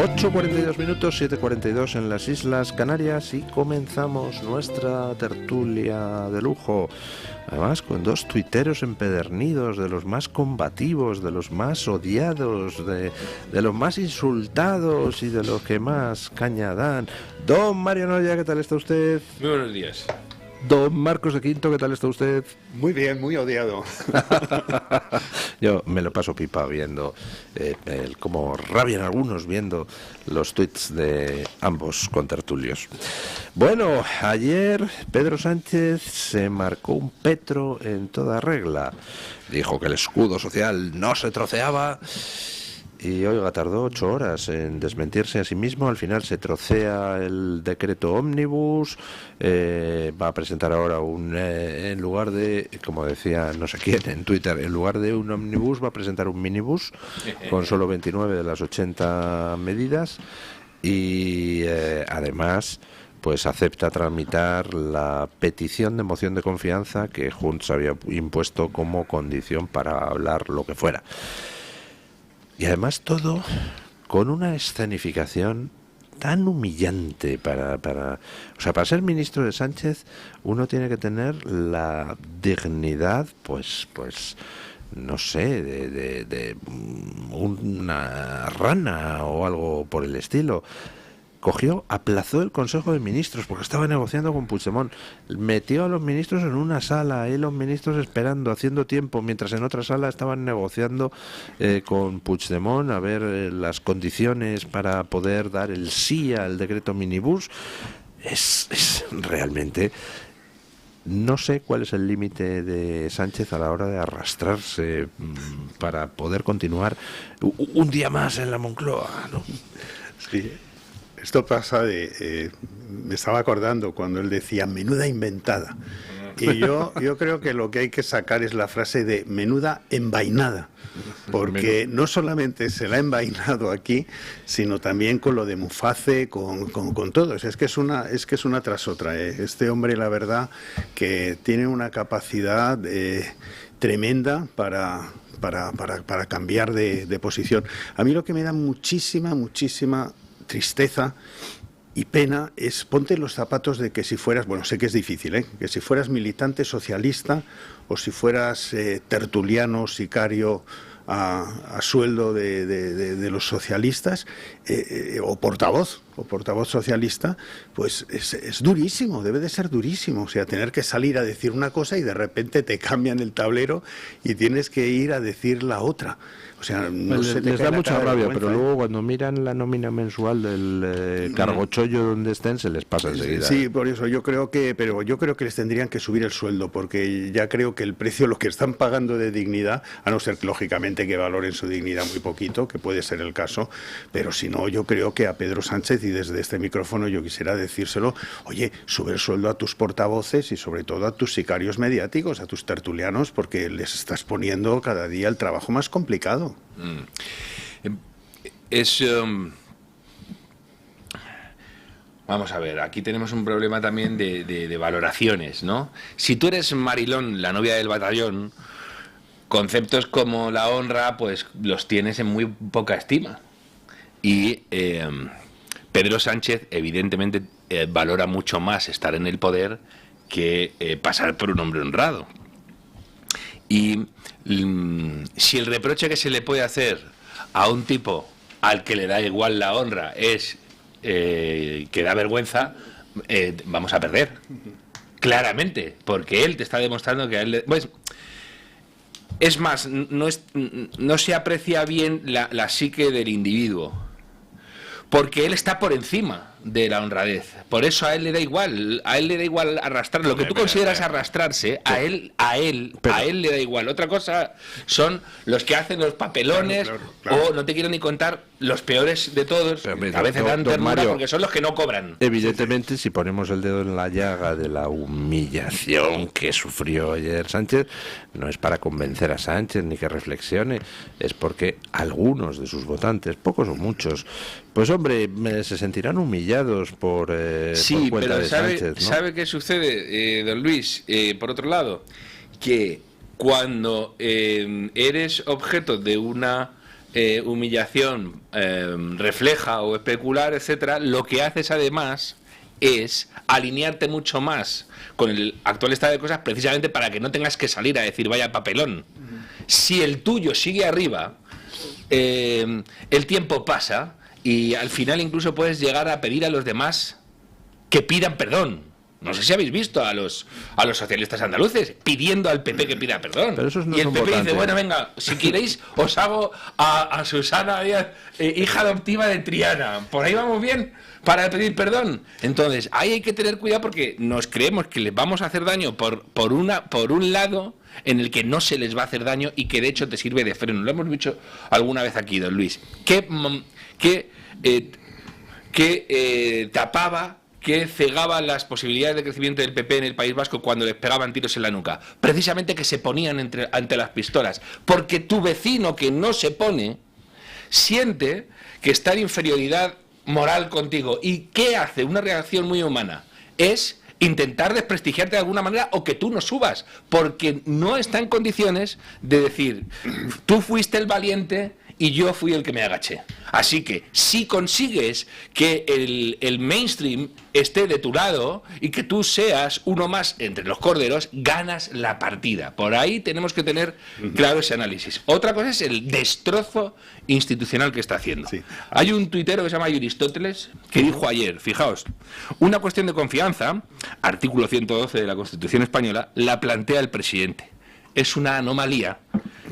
8:42 minutos, 7:42 en las Islas Canarias y comenzamos nuestra tertulia de lujo. Además, con dos tuiteros empedernidos, de los más combativos, de los más odiados, de los más insultados y de los que más caña dan. Don Mario Noya, ¿qué tal está usted? Muy buenos días. Don Marcos de Quinto, ¿qué tal está usted? Muy bien, muy odiado. Yo me lo paso pipa viendo cómo rabian algunos viendo los tweets de ambos contertulios. Bueno, ayer Pedro Sánchez se marcó un petro en toda regla. Dijo que el escudo social no se troceaba. Y oiga, tardó 8 horas en desmentirse a sí mismo. Al final se trocea el decreto ómnibus. Va a presentar ahora en lugar de, como decía no sé quién en Twitter, en lugar de un ómnibus va a presentar un minibús con solo 29 de las 80 medidas. Y además pues acepta tramitar la petición de moción de confianza que Junts había impuesto como condición para hablar lo que fuera. Y además todo con una escenificación tan humillante para ser ministro de Sánchez uno tiene que tener la dignidad, pues no sé, de una rana o algo por el estilo. Aplazó el Consejo de Ministros porque estaba negociando con Puigdemont, metió a los ministros en una sala, ahí los ministros esperando, haciendo tiempo, mientras en otra sala estaban negociando con Puigdemont a ver las condiciones para poder dar el sí al decreto minibús. Es realmente... No sé cuál es el límite de Sánchez a la hora de arrastrarse para poder continuar un día más en la Moncloa, ¿no? Sí. Esto pasa me estaba acordando cuando él decía menuda inventada. Y yo creo que lo que hay que sacar es la frase de menuda envainada, porque no solamente se la ha envainado aquí, sino también con lo de Muface, con todo. Es que es una tras otra. Este hombre, la verdad, que tiene una capacidad tremenda para cambiar de posición. A mí lo que me da muchísima tristeza y pena es ponte los zapatos de que si fueras, bueno, sé que es difícil, que si fueras militante socialista o si fueras tertuliano, sicario a sueldo de los socialistas o portavoz socialista, pues es durísimo, debe de ser durísimo, o sea, tener que salir a decir una cosa y de repente te cambian el tablero y tienes que ir a decir la otra. O sea, no se te les da mucha rabia, pero luego ¿eh? Cuando miran la nómina mensual del cargochollo donde estén, se les pasa enseguida. Sí, por eso yo creo que les tendrían que subir el sueldo, porque ya creo que el precio, lo que están pagando de dignidad, a no ser lógicamente que valoren su dignidad muy poquito, que puede ser el caso, pero si no, yo creo que a Pedro Sánchez, y desde este micrófono yo quisiera decírselo, oye, sube el sueldo a tus portavoces y sobre todo a tus sicarios mediáticos, a tus tertulianos, porque les estás poniendo cada día el trabajo más complicado. Vamos a ver, aquí tenemos un problema también de valoraciones, ¿no? Si tú eres Marilón, la novia del batallón, conceptos como la honra, pues los tienes en muy poca estima. Y Pedro Sánchez, evidentemente, valora mucho más estar en el poder que pasar por un hombre honrado. Y si el reproche que se le puede hacer a un tipo al que le da igual la honra es que da vergüenza, vamos a perder. Claramente, porque él te está demostrando que a él... Pues, es más, no se aprecia bien la psique del individuo, porque él está por encima de la honradez. Por eso a él le da igual arrastrar. Lo que tú consideras arrastrarse, a él le da igual. Otra cosa son los que hacen los papelones, claro. O no te quiero ni contar los peores de todos, a veces dan ternura, Mario, porque son los que no cobran. Evidentemente, si ponemos el dedo en la llaga de la humillación que sufrió ayer Sánchez, no es para convencer a Sánchez ni que reflexione, es porque algunos de sus votantes, pocos o muchos, pues hombre, se sentirán humillados por cuenta de Sánchez, ¿no? ¿Sabe qué sucede, don Luis? Por otro lado, que cuando eres objeto de una humillación refleja o especular, etcétera, lo que haces además es alinearte mucho más con el actual estado de cosas, precisamente para que no tengas que salir a decir vaya papelón. Si el tuyo sigue arriba, el tiempo pasa y al final incluso puedes llegar a pedir a los demás que pidan perdón. No sé si habéis visto a los socialistas andaluces pidiendo al PP que pida perdón. Pero esos no y el son PP votantes. dice, bueno, venga, si queréis os hago a Susana Díaz, hija adoptiva de Triana. Por ahí vamos bien para pedir perdón. Entonces, ahí hay que tener cuidado porque nos creemos que les vamos a hacer daño por un lado en el que no se les va a hacer daño y que de hecho te sirve de freno. Lo hemos dicho alguna vez aquí, don Luis. Que tapaba, que cegaba las posibilidades de crecimiento del PP en el País Vasco cuando les pegaban tiros en la nuca. Precisamente que se ponían ante las pistolas. Porque tu vecino que no se pone siente que está en inferioridad moral contigo. ¿Y qué hace? Una reacción muy humana. Es intentar desprestigiarte de alguna manera o que tú no subas. Porque no está en condiciones de decir, tú fuiste el valiente y yo fui el que me agaché. Así que si consigues que el mainstream esté de tu lado y que tú seas uno más entre los corderos, ganas la partida. Por ahí tenemos que tener claro ese análisis. Otra cosa es el destrozo institucional que está haciendo. Sí. Hay un tuitero que se llama Aristóteles que dijo ayer, fijaos, una cuestión de confianza, artículo 112 de la Constitución Española, la plantea el presidente. Es una anomalía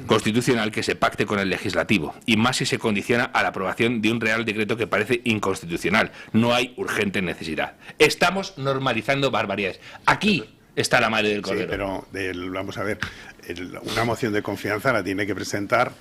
constitucional que se pacte con el legislativo, y más si se condiciona a la aprobación de un real decreto que parece inconstitucional. No hay urgente necesidad. Estamos normalizando barbaridades. Aquí está la madre del cordero. Sí, pero vamos a ver, una moción de confianza la tiene que presentar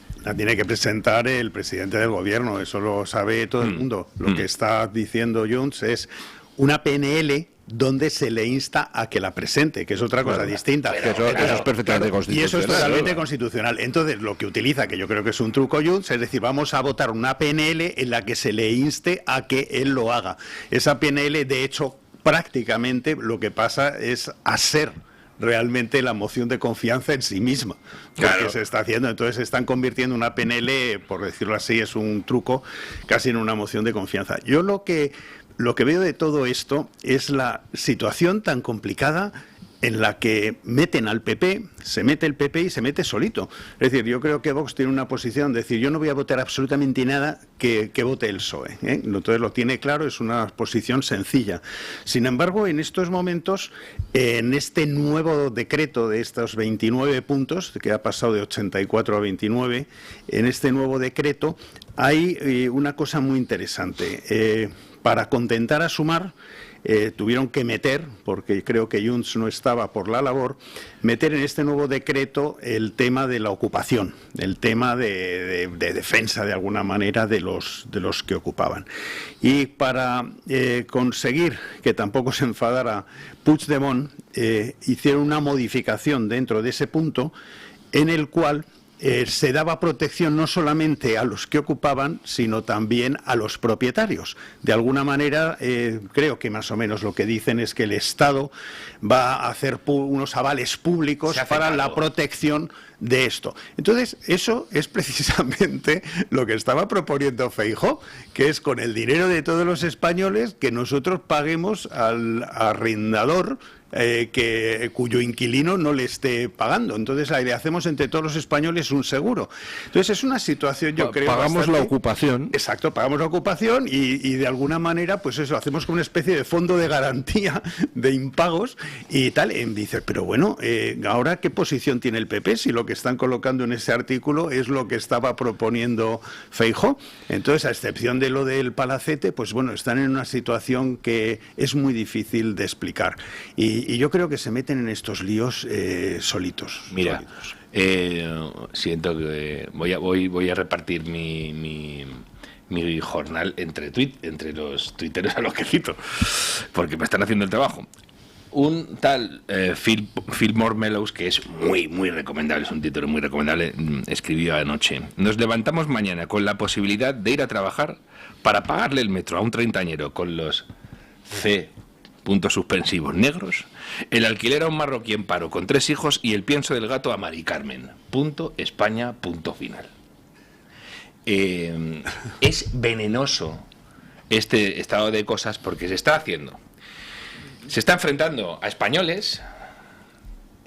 el presidente del gobierno. Eso lo sabe todo el mundo. Lo que está diciendo Junts es una PNL donde se le insta a que la presente, que es otra cosa distinta. Eso es perfectamente constitucional. Y eso es totalmente constitucional. Entonces, lo que utiliza, que yo creo que es un truco Junts, es decir, vamos a votar una PNL en la que se le inste a que él lo haga. Esa PNL, de hecho, prácticamente lo que pasa es hacer realmente la moción de confianza en sí misma, porque claro, se está haciendo. Entonces se están convirtiendo una PNL, por decirlo así, es un truco, casi en una moción de confianza. Yo lo que veo de todo esto es la situación tan complicada en la que meten al PP, se mete el PP y se mete solito. Es decir, yo creo que Vox tiene una posición de decir, yo no voy a votar absolutamente nada que vote el PSOE, ¿eh? Entonces lo tiene claro, es una posición sencilla. Sin embargo, en estos momentos, en este nuevo decreto de estos 29 puntos, que ha pasado de 84 a 29, en este nuevo decreto hay una cosa muy interesante. Para contentar a Sumar, tuvieron que meter, porque creo que Junts no estaba por la labor, meter en este nuevo decreto el tema de la ocupación, el tema de defensa de alguna manera de los que ocupaban. Y para conseguir que tampoco se enfadara Puigdemont, hicieron una modificación dentro de ese punto en el cual se daba protección no solamente a los que ocupaban, sino también a los propietarios. De alguna manera, creo que más o menos lo que dicen es que el Estado va a hacer unos avales públicos para la protección de esto. Entonces, eso es precisamente lo que estaba proponiendo Feijóo, que es con el dinero de todos los españoles que nosotros paguemos al arrendador cuyo inquilino no le esté pagando. Entonces le hacemos entre todos los españoles un seguro. Entonces es una situación, yo creo, pagamos bastante... la ocupación. Exacto, pagamos la ocupación y de alguna manera, pues eso, hacemos como una especie de fondo de garantía de impagos y tal. Y dice, pero bueno, ahora ¿qué posición tiene el PP si lo que están colocando en ese artículo es lo que estaba proponiendo Feijóo? Entonces, a excepción de lo del Palacete, pues bueno, están en una situación que es muy difícil de explicar. Y yo creo que se meten en estos líos solitos. Mira, siento que voy a repartir mi jornal entre los tuiteros a los que cito, porque me están haciendo el trabajo. Un tal Fillmore Mellows, que es muy recomendable, es un título muy recomendable, escribió anoche: nos levantamos mañana con la posibilidad de ir a trabajar para pagarle el metro a un treintañero con los puntos suspensivos negros, el alquiler a un marroquí en paro con 3 hijos y el pienso del gato a Mari Carmen. Punto España, punto final. es venenoso este estado de cosas porque se está enfrentando a españoles,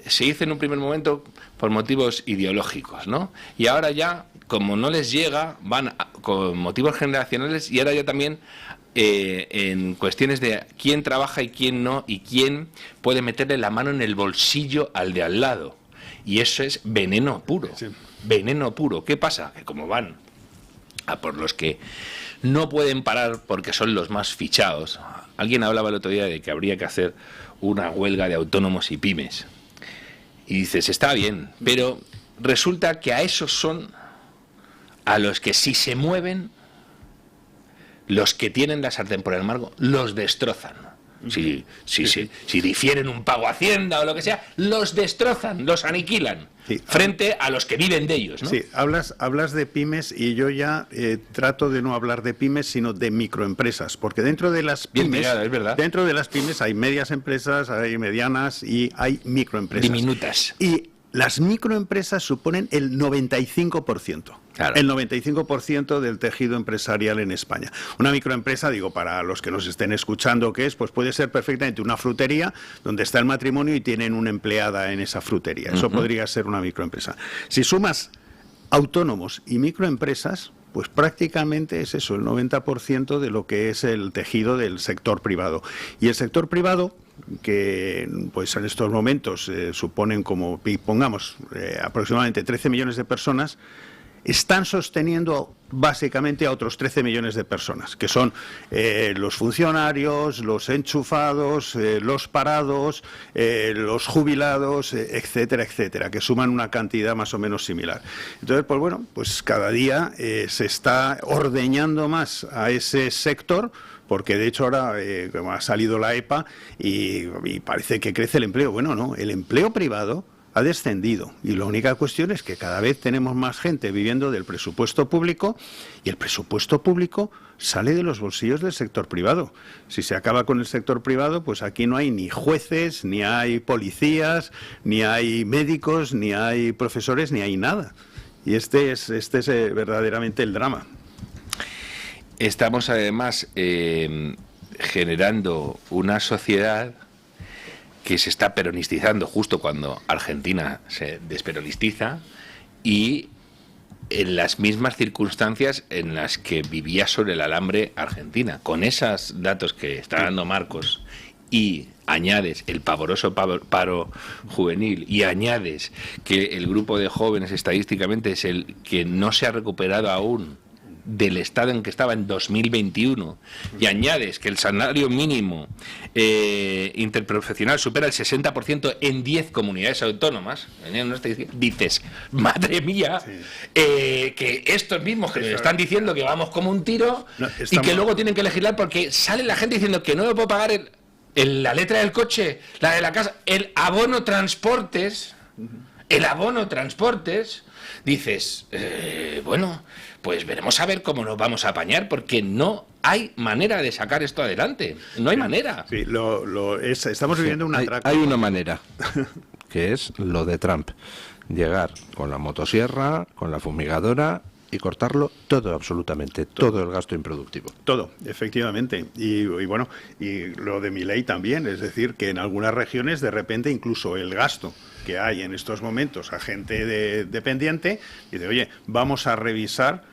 se hizo en un primer momento por motivos ideológicos, ¿no? Y ahora ya, como no les llega, con motivos generacionales y ahora ya también en cuestiones de quién trabaja y quién no, y quién puede meterle la mano en el bolsillo al de al lado. Y eso es veneno puro, sí. Veneno puro. ¿Qué pasa? Que como van a por los que no pueden parar porque son los más fichados. Alguien hablaba el otro día de que habría que hacer una huelga de autónomos y pymes. Y dices, está bien, pero resulta que a esos son a los que si se mueven, los que tienen la sartén por el mango, los destrozan. Si difieren un pago a Hacienda o lo que sea, los destrozan, los aniquilan, sí, frente a los que viven de ellos, ¿no? Sí, hablas de pymes y yo ya trato de no hablar de pymes, sino de microempresas, porque dentro de las pymes, mirada, es verdad. Dentro de las pymes hay medias empresas, hay medianas y hay microempresas. Diminutas. Y las microempresas suponen el 95%. Claro. El 95% del tejido empresarial en España. Una microempresa, digo, para los que nos estén escuchando, ¿qué es? Pues puede ser perfectamente una frutería donde está el matrimonio y tienen una empleada en esa frutería. Eso podría ser una microempresa. Si sumas autónomos y microempresas, pues prácticamente es eso, el 90% de lo que es el tejido del sector privado. Y el sector privado, que pues en estos momentos suponen como, pongamos, aproximadamente 13 millones de personas, están sosteniendo básicamente a otros 13 millones de personas, que son los funcionarios, los enchufados, los parados, los jubilados, etcétera, etcétera, que suman una cantidad más o menos similar. Entonces, pues bueno, pues cada día se está ordeñando más a ese sector, porque de hecho ahora ha salido la EPA y parece que crece el empleo. Bueno, no, el empleo privado ha descendido y la única cuestión es que cada vez tenemos más gente viviendo del presupuesto público y el presupuesto público sale de los bolsillos del sector privado. Si se acaba con el sector privado, pues aquí no hay ni jueces, ni hay policías, ni hay médicos, ni hay profesores, ni hay nada. Y este es verdaderamente el drama. Estamos además generando una sociedad que se está peronistizando justo cuando Argentina se desperonistiza y en las mismas circunstancias en las que vivía sobre el alambre Argentina. Con esos datos que está dando Marcos y añades el pavoroso paro juvenil y añades que el grupo de jóvenes estadísticamente es el que no se ha recuperado aún del estado en que estaba en 2021 y añades que el salario mínimo interprofesional supera el 60% en 10 comunidades autónomas, dices, madre mía, sí, que estos mismos que nos están diciendo que vamos como un tiro y que luego tienen que legislar porque sale la gente diciendo que no me puedo pagar la letra del coche, la de la casa, el abono transportes, dices, bueno, pues veremos a ver cómo nos vamos a apañar, porque no hay manera de sacar esto adelante. No hay manera. Sí, estamos viviendo una atraco. Hay una manera, que es lo de Trump. Llegar con la motosierra, con la fumigadora y cortarlo todo, absolutamente, todo el gasto improductivo. Todo, efectivamente. Y bueno, y lo de Milei también, es decir, que en algunas regiones de repente incluso el gasto que hay en estos momentos a gente dependiente, dice, oye, vamos a revisar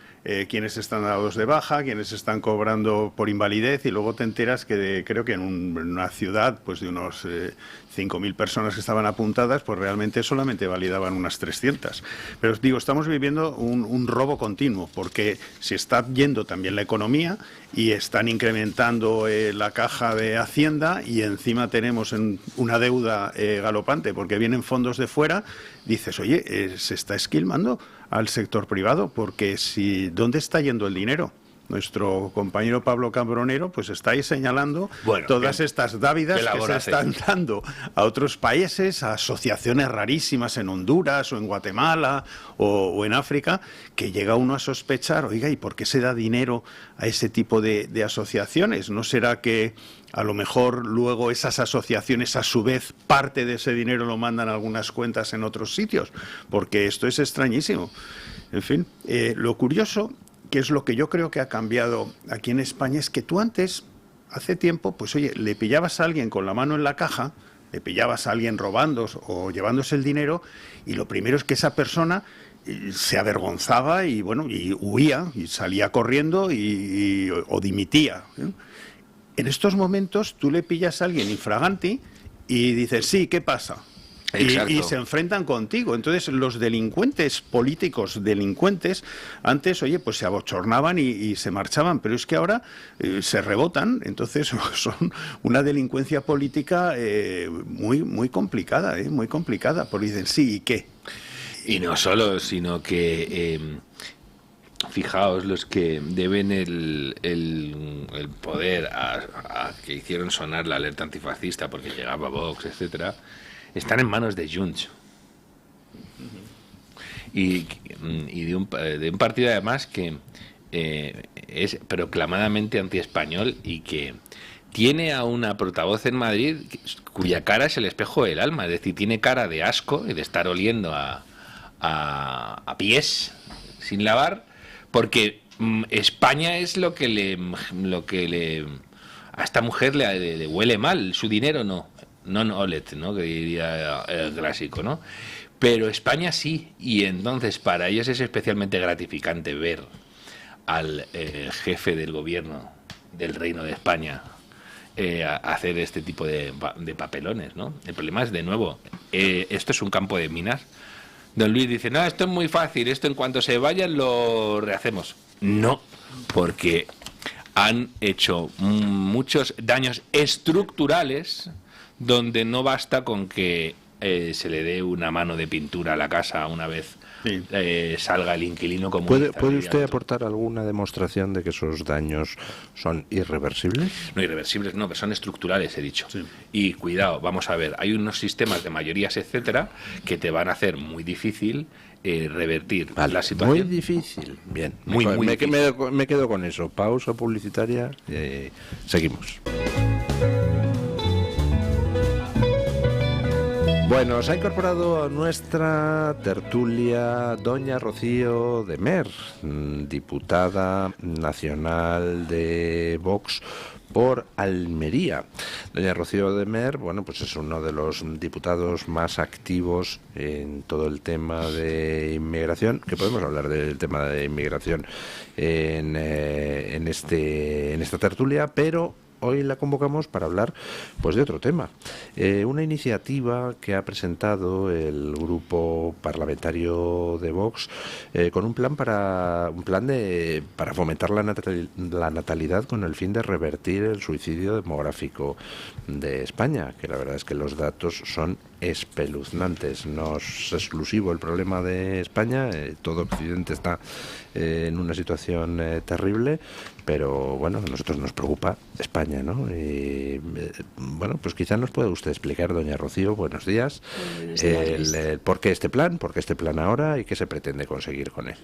quiénes están dados de baja, quiénes están cobrando por invalidez, y luego te enteras que creo que en una ciudad pues de unos 5.000 personas que estaban apuntadas, pues realmente solamente validaban unas 300. Pero os digo, estamos viviendo un robo continuo, porque se está yendo también la economía y están incrementando la caja de Hacienda y encima tenemos una deuda galopante porque vienen fondos de fuera. Dices, oye, se está esquilmando al sector privado, porque ¿dónde está yendo el dinero? Nuestro compañero Pablo Cambronero pues está ahí señalando todas estas dávidas que se están dando a otros países, a asociaciones rarísimas en Honduras o en Guatemala o en África, que llega uno a sospechar, oiga, ¿y por qué se da dinero a ese tipo de asociaciones? ¿No será que a lo mejor luego esas asociaciones a su vez parte de ese dinero lo mandan a algunas cuentas en otros sitios? Porque esto es extrañísimo. En fin, lo curioso que es lo que yo creo que ha cambiado aquí en España, es que tú antes, hace tiempo, pues oye, le pillabas a alguien con la mano en la caja, le pillabas a alguien robando o llevándose el dinero, y lo primero es que esa persona se avergonzaba y bueno, y huía, y salía corriendo o dimitía, ¿eh? En estos momentos tú le pillas a alguien infraganti y dices, sí, ¿qué pasa? Y se enfrentan contigo. Entonces los delincuentes políticos, antes, oye, pues se abochornaban y se marchaban, pero es que ahora se rebotan. Entonces son una delincuencia política muy complicada, muy complicada, porque dicen, sí, ¿y qué? Y no solo, sino que fijaos, los que deben el poder a que hicieron sonar la alerta antifascista porque llegaba Vox, etcétera, están en manos de Junts. Y de un partido además que es proclamadamente antiespañol y que tiene a una portavoz en Madrid cuya cara es el espejo del alma, es decir, tiene cara de asco y de estar oliendo a pies sin lavar, porque España es lo que le a esta mujer le huele mal, su dinero no olet, ¿no? Que diría el clásico, ¿no? Pero España sí, y entonces para ellos es especialmente gratificante ver al jefe del gobierno del Reino de España hacer este tipo de papelones, ¿no? El problema es, de nuevo, esto es un campo de minas. Don Luis dice, no, esto es muy fácil, esto en cuanto se vayan lo rehacemos. No, porque han hecho muchos daños estructurales donde no basta con que se le dé una mano de pintura a la casa una vez salga el inquilino como... ¿Puede usted aportar alguna demostración de que esos daños son irreversibles? No, irreversibles no, pero son estructurales, he dicho. Sí. Y cuidado, vamos a ver, hay unos sistemas de mayorías, etcétera, que te van a hacer muy difícil revertir la situación. Muy difícil. Bien, muy difícil. Me quedo con eso. Pausa publicitaria y seguimos. Bueno, se ha incorporado a nuestra tertulia doña Rocío de Mer, diputada nacional de Vox por Almería. Doña Rocío de Mer, bueno, pues es uno de los diputados más activos en todo el tema de inmigración, que podemos hablar del tema de inmigración en esta tertulia, pero hoy la convocamos para hablar pues de otro tema, una iniciativa que ha presentado el grupo parlamentario de Vox con un plan para fomentar la natalidad con el fin de revertir el suicidio demográfico de España, que la verdad es que los datos son espeluznantes. No es exclusivo el problema de España, todo Occidente está en una situación terrible, pero bueno, a nosotros nos preocupa España, ¿no? Y bueno, pues quizá nos pueda usted explicar, doña Rocío, buenos días, por qué este plan ahora y qué se pretende conseguir con él.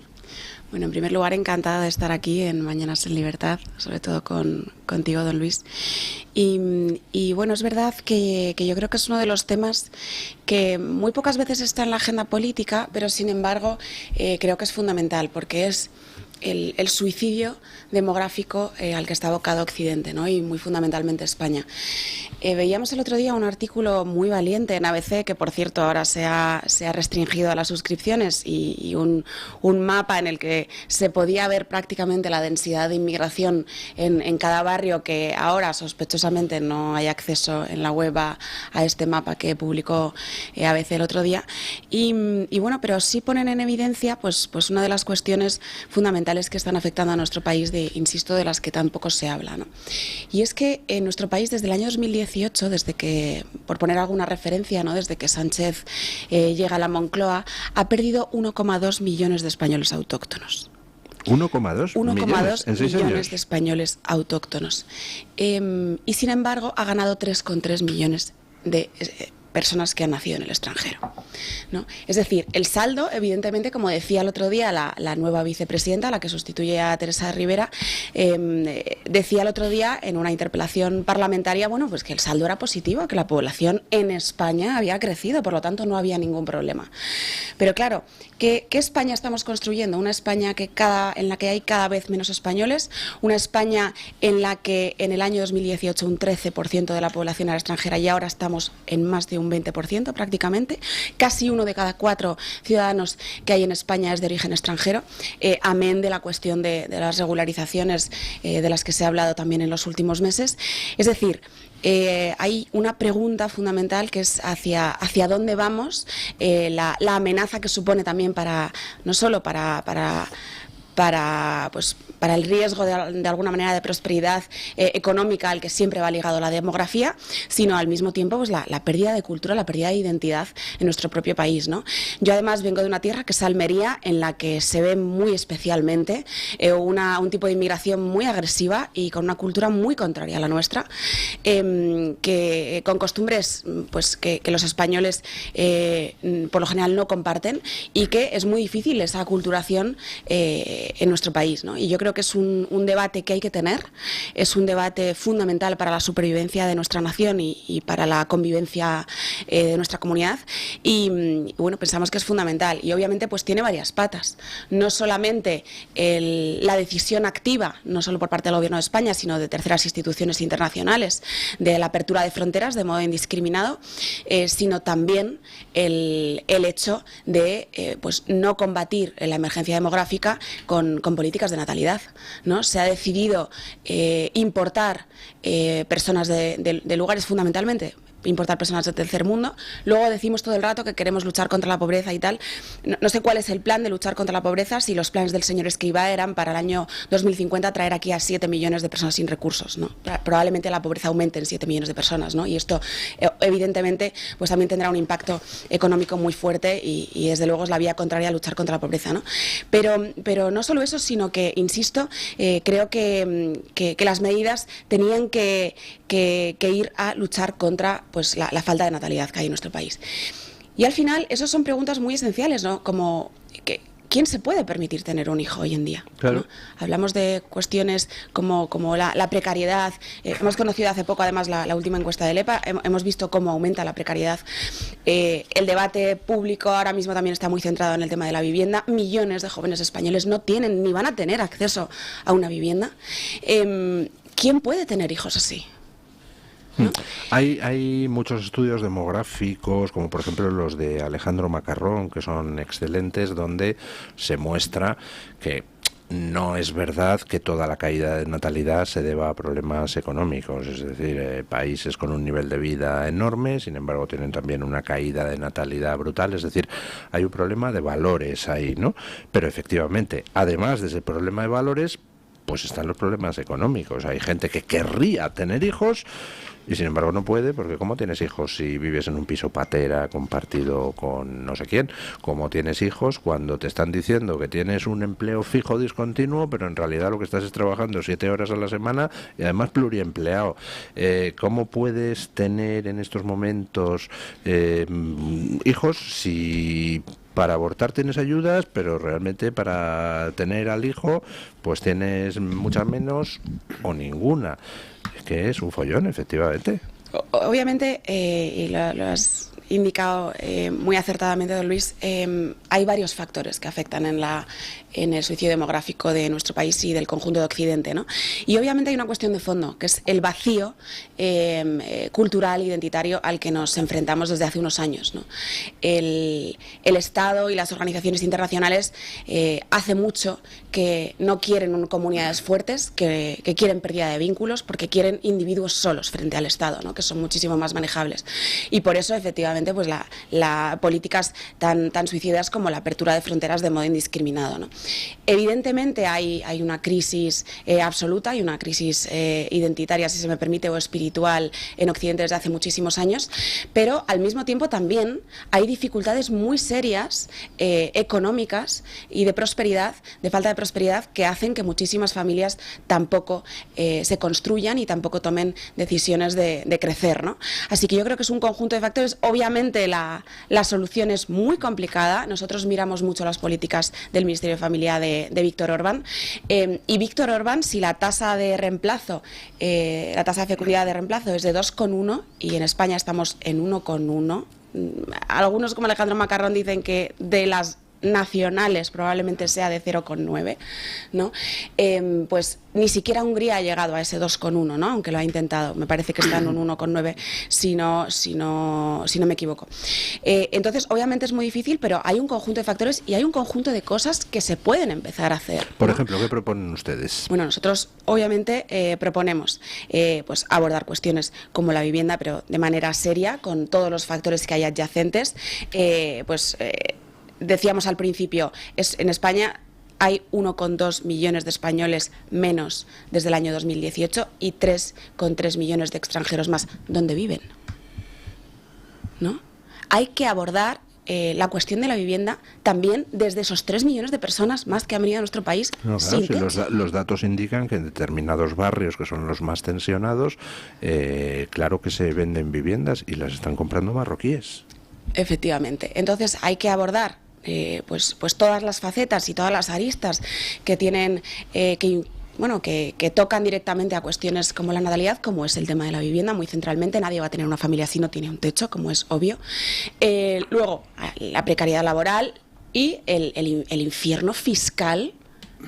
Bueno, en primer lugar, encantada de estar aquí en Mañanas en Libertad, sobre todo contigo, don Luis. Y bueno, es verdad que yo creo que es uno de los temas que muy pocas veces está en la agenda política, pero sin embargo creo que es fundamental, porque es el suicidio demográfico al que está abocado Occidente, ¿no? Y muy fundamentalmente España. Veíamos el otro día un artículo muy valiente en ABC, que por cierto ahora se ha restringido a las suscripciones, y un mapa en el que se podía ver prácticamente la densidad de inmigración en cada barrio, que ahora sospechosamente no hay acceso en la web a este mapa que publicó ABC el otro día. Y bueno, pero sí ponen en evidencia pues una de las cuestiones fundamentales que están afectando a nuestro país, insisto, de las que tampoco se habla, ¿no? Y es que en nuestro país, desde el año 2018, desde que, por poner alguna referencia, ¿no?, desde que Sánchez llega a la Moncloa, ha perdido 1,2 millones de españoles autóctonos. 1,2 millones de españoles autóctonos. Y sin embargo ha ganado 3,3 millones de personas que han nacido en el extranjero, ¿no? Es decir, el saldo, evidentemente, como decía el otro día la nueva vicepresidenta, la que sustituye a Teresa Rivera, decía el otro día en una interpelación parlamentaria, bueno, pues que el saldo era positivo, que la población en España había crecido, por lo tanto no había ningún problema. Pero claro, ¿qué España estamos construyendo? Una España en la que hay cada vez menos españoles, una España en la que en el año 2018 un 13% de la población era extranjera y ahora estamos en más de un 20% prácticamente, casi 1 de cada 4 ciudadanos que hay en España es de origen extranjero, amén de la cuestión de las regularizaciones de las que se ha hablado también en los últimos meses. Es decir, hay una pregunta fundamental que es hacia dónde vamos, la amenaza que supone también no solo para el riesgo de alguna manera de prosperidad económica al que siempre va ligado la demografía, sino al mismo tiempo pues la pérdida de cultura, la pérdida de identidad en nuestro propio país, ¿no? Yo además vengo de una tierra que es Almería, en la que se ve muy especialmente un tipo de inmigración muy agresiva y con una cultura muy contraria a la nuestra, que con costumbres pues que los españoles por lo general no comparten y que es muy difícil esa aculturación en nuestro país, ¿no? Y yo creo que es un debate que hay que tener, es un debate fundamental para la supervivencia de nuestra nación y para la convivencia de nuestra comunidad y bueno, pensamos que es fundamental y obviamente pues tiene varias patas, no solamente la decisión activa, no solo por parte del Gobierno de España, sino de terceras instituciones internacionales, de la apertura de fronteras de modo indiscriminado, sino también el hecho de pues no combatir la emergencia demográfica con políticas de natalidad, ¿no? Se ha decidido importar personas de lugares fundamentalmente, importar personas del tercer mundo. Luego decimos todo el rato que queremos luchar contra la pobreza y tal. No sé cuál es el plan de luchar contra la pobreza, si los planes del señor Escrivá eran para el año 2050 traer aquí a 7 millones de personas sin recursos, ¿no? Probablemente la pobreza aumente en 7 millones de personas, ¿no? Y esto evidentemente pues también tendrá un impacto económico muy fuerte y desde luego es la vía contraria a luchar contra la pobreza, ¿no? Pero no solo eso, sino que, insisto, creo que las medidas tenían que ir a luchar contra pues la falta de natalidad que hay en nuestro país. Y al final, esas son preguntas muy esenciales, ¿no? Como ¿quién se puede permitir tener un hijo hoy en día? Claro. ¿No? Hablamos de cuestiones como la precariedad. Hemos conocido hace poco, además, la última encuesta del EPA. Hemos visto cómo aumenta la precariedad. El debate público ahora mismo también está muy centrado en el tema de la vivienda. Millones de jóvenes españoles no tienen ni van a tener acceso a una vivienda. ¿Quién puede tener hijos así? ¿No? Hay muchos estudios demográficos, como por ejemplo los de Alejandro Macarrón, que son excelentes, donde se muestra que no es verdad que toda la caída de natalidad se deba a problemas económicos, es decir, países con un nivel de vida enorme, sin embargo tienen también una caída de natalidad brutal, es decir, hay un problema de valores ahí, ¿no? Pero efectivamente, además de ese problema de valores, pues están los problemas económicos. Hay gente que querría tener hijos y sin embargo no puede, porque ¿cómo tienes hijos si vives en un piso patera compartido con no sé quién? ¿Cómo tienes hijos cuando te están diciendo que tienes un empleo fijo discontinuo, pero en realidad lo que estás es trabajando 7 horas a la semana y además pluriempleado? ¿Cómo puedes tener en estos momentos hijos si para abortar tienes ayudas, pero realmente para tener al hijo pues tienes muchas menos o ninguna? Es que es un follón, efectivamente. Obviamente, y lo has indicado muy acertadamente, don Luis, hay varios factores que afectan en el suicidio demográfico de nuestro país y del conjunto de Occidente, ¿no? Y obviamente hay una cuestión de fondo, que es el vacío cultural, identitario, al que nos enfrentamos desde hace unos años, ¿no? El Estado y las organizaciones internacionales hace mucho que no quieren comunidades fuertes, que quieren pérdida de vínculos, porque quieren individuos solos frente al Estado, ¿no? Que son muchísimo más manejables. Y por eso, efectivamente, pues políticas tan suicidas como la apertura de fronteras de modo indiscriminado, ¿no? Evidentemente hay una crisis absoluta y una crisis identitaria, si se me permite, o espiritual en Occidente desde hace muchísimos años, pero al mismo tiempo también hay dificultades muy serias económicas y de prosperidad, de falta de prosperidad, que hacen que muchísimas familias tampoco se construyan y tampoco tomen decisiones de crecer, ¿no? Así que yo creo que es un conjunto de factores. Obviamente obviamente la solución es muy complicada. Nosotros miramos mucho las políticas del Ministerio de Familia de Víctor Orbán, y Víctor Orbán, si la tasa de reemplazo, la tasa de fecundidad de reemplazo es de 2,1 y en España estamos en 1,1, algunos como Alejandro Macarrón dicen que de las nacionales probablemente sea de 0,9, ¿no? Pues ni siquiera Hungría ha llegado a ese 2,1, ¿no? Aunque lo ha intentado. Me parece que está en un 1,9 si no me equivoco. Entonces, obviamente es muy difícil, pero hay un conjunto de factores y hay un conjunto de cosas que se pueden empezar a hacer, ¿no? Por ejemplo, ¿qué proponen ustedes? Bueno, nosotros obviamente proponemos pues abordar cuestiones como la vivienda, pero de manera seria, con todos los factores que hay adyacentes. Decíamos al principio, en España hay 1,2 millones de españoles menos desde el año 2018 y 3,3 millones de extranjeros más. ¿Dónde viven? ¿No? Hay que abordar la cuestión de la vivienda también desde esos 3 millones de personas más que han venido a nuestro país. No, claro, sin techo. Los datos indican que en determinados barrios, que son los más tensionados, claro que se venden viviendas y las están comprando marroquíes. Efectivamente. Entonces hay que abordar pues todas las facetas y todas las aristas que tienen que tocan directamente a cuestiones como la natalidad, como es el tema de la vivienda, muy centralmente. Nadie va a tener una familia si no tiene un techo, como es obvio. Luego, la precariedad laboral y el infierno fiscal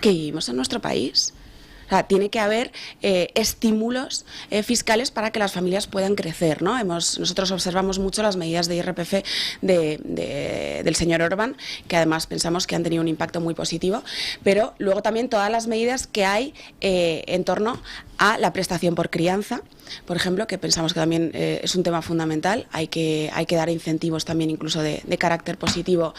que vivimos en nuestro país. O sea, tiene que haber estímulos fiscales para que las familias puedan crecer, ¿no? Nosotros observamos mucho las medidas de IRPF del señor Orbán, que además pensamos que han tenido un impacto muy positivo, pero luego también todas las medidas que hay en torno a la prestación por crianza, por ejemplo, que pensamos que también es un tema fundamental. Hay que dar incentivos también incluso de carácter positivo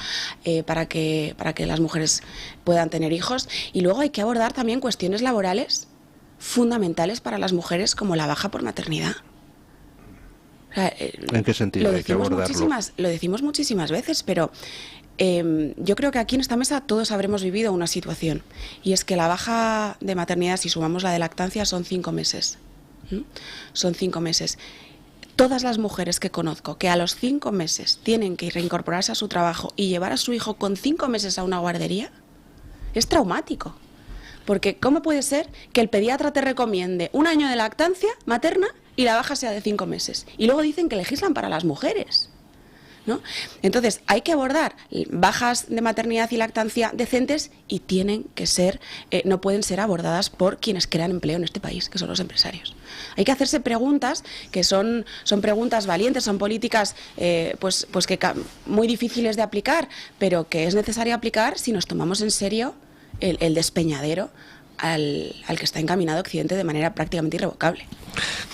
para que las mujeres puedan tener hijos. Y luego hay que abordar también cuestiones laborales fundamentales para las mujeres, como la baja por maternidad. O sea, ¿en qué sentido hay que abordarlo? Lo decimos muchísimas veces, pero yo creo que aquí en esta mesa todos habremos vivido una situación, y es que la baja de maternidad, si sumamos la de lactancia, son 5 meses. Son 5 meses. Todas las mujeres que conozco que a los 5 meses tienen que reincorporarse a su trabajo y llevar a su hijo con 5 meses a una guardería, es traumático. Porque ¿cómo puede ser que el pediatra te recomiende 1 año de lactancia materna y la baja sea de 5 meses? Y luego dicen que legislan para las mujeres, ¿no? Entonces hay que abordar bajas de maternidad y lactancia decentes, y tienen que ser, no pueden ser abordadas por quienes crean empleo en este país, que son los empresarios. Hay que hacerse preguntas que son preguntas valientes, son políticas pues que muy difíciles de aplicar, pero que es necesario aplicar si nos tomamos en serio el despeñadero al que está encaminado Occidente de manera prácticamente irrevocable.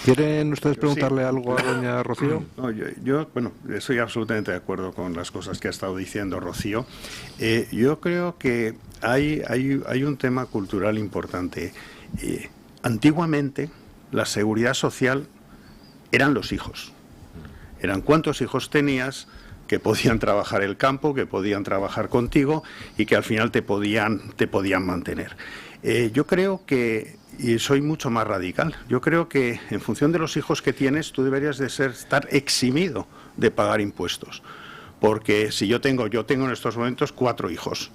¿Quieren ustedes preguntarle algo a doña Rocío? No, yo estoy absolutamente de acuerdo con las cosas que ha estado diciendo Rocío. Yo creo que hay un tema cultural importante. Antiguamente, la seguridad social eran los hijos. Eran cuántos hijos tenías, que podían trabajar el campo, que podían trabajar contigo y que al final te podían mantener. Yo creo que, y soy mucho más radical, yo creo que en función de los hijos que tienes, tú deberías de estar eximido de pagar impuestos. Porque si yo tengo en estos momentos 4 hijos.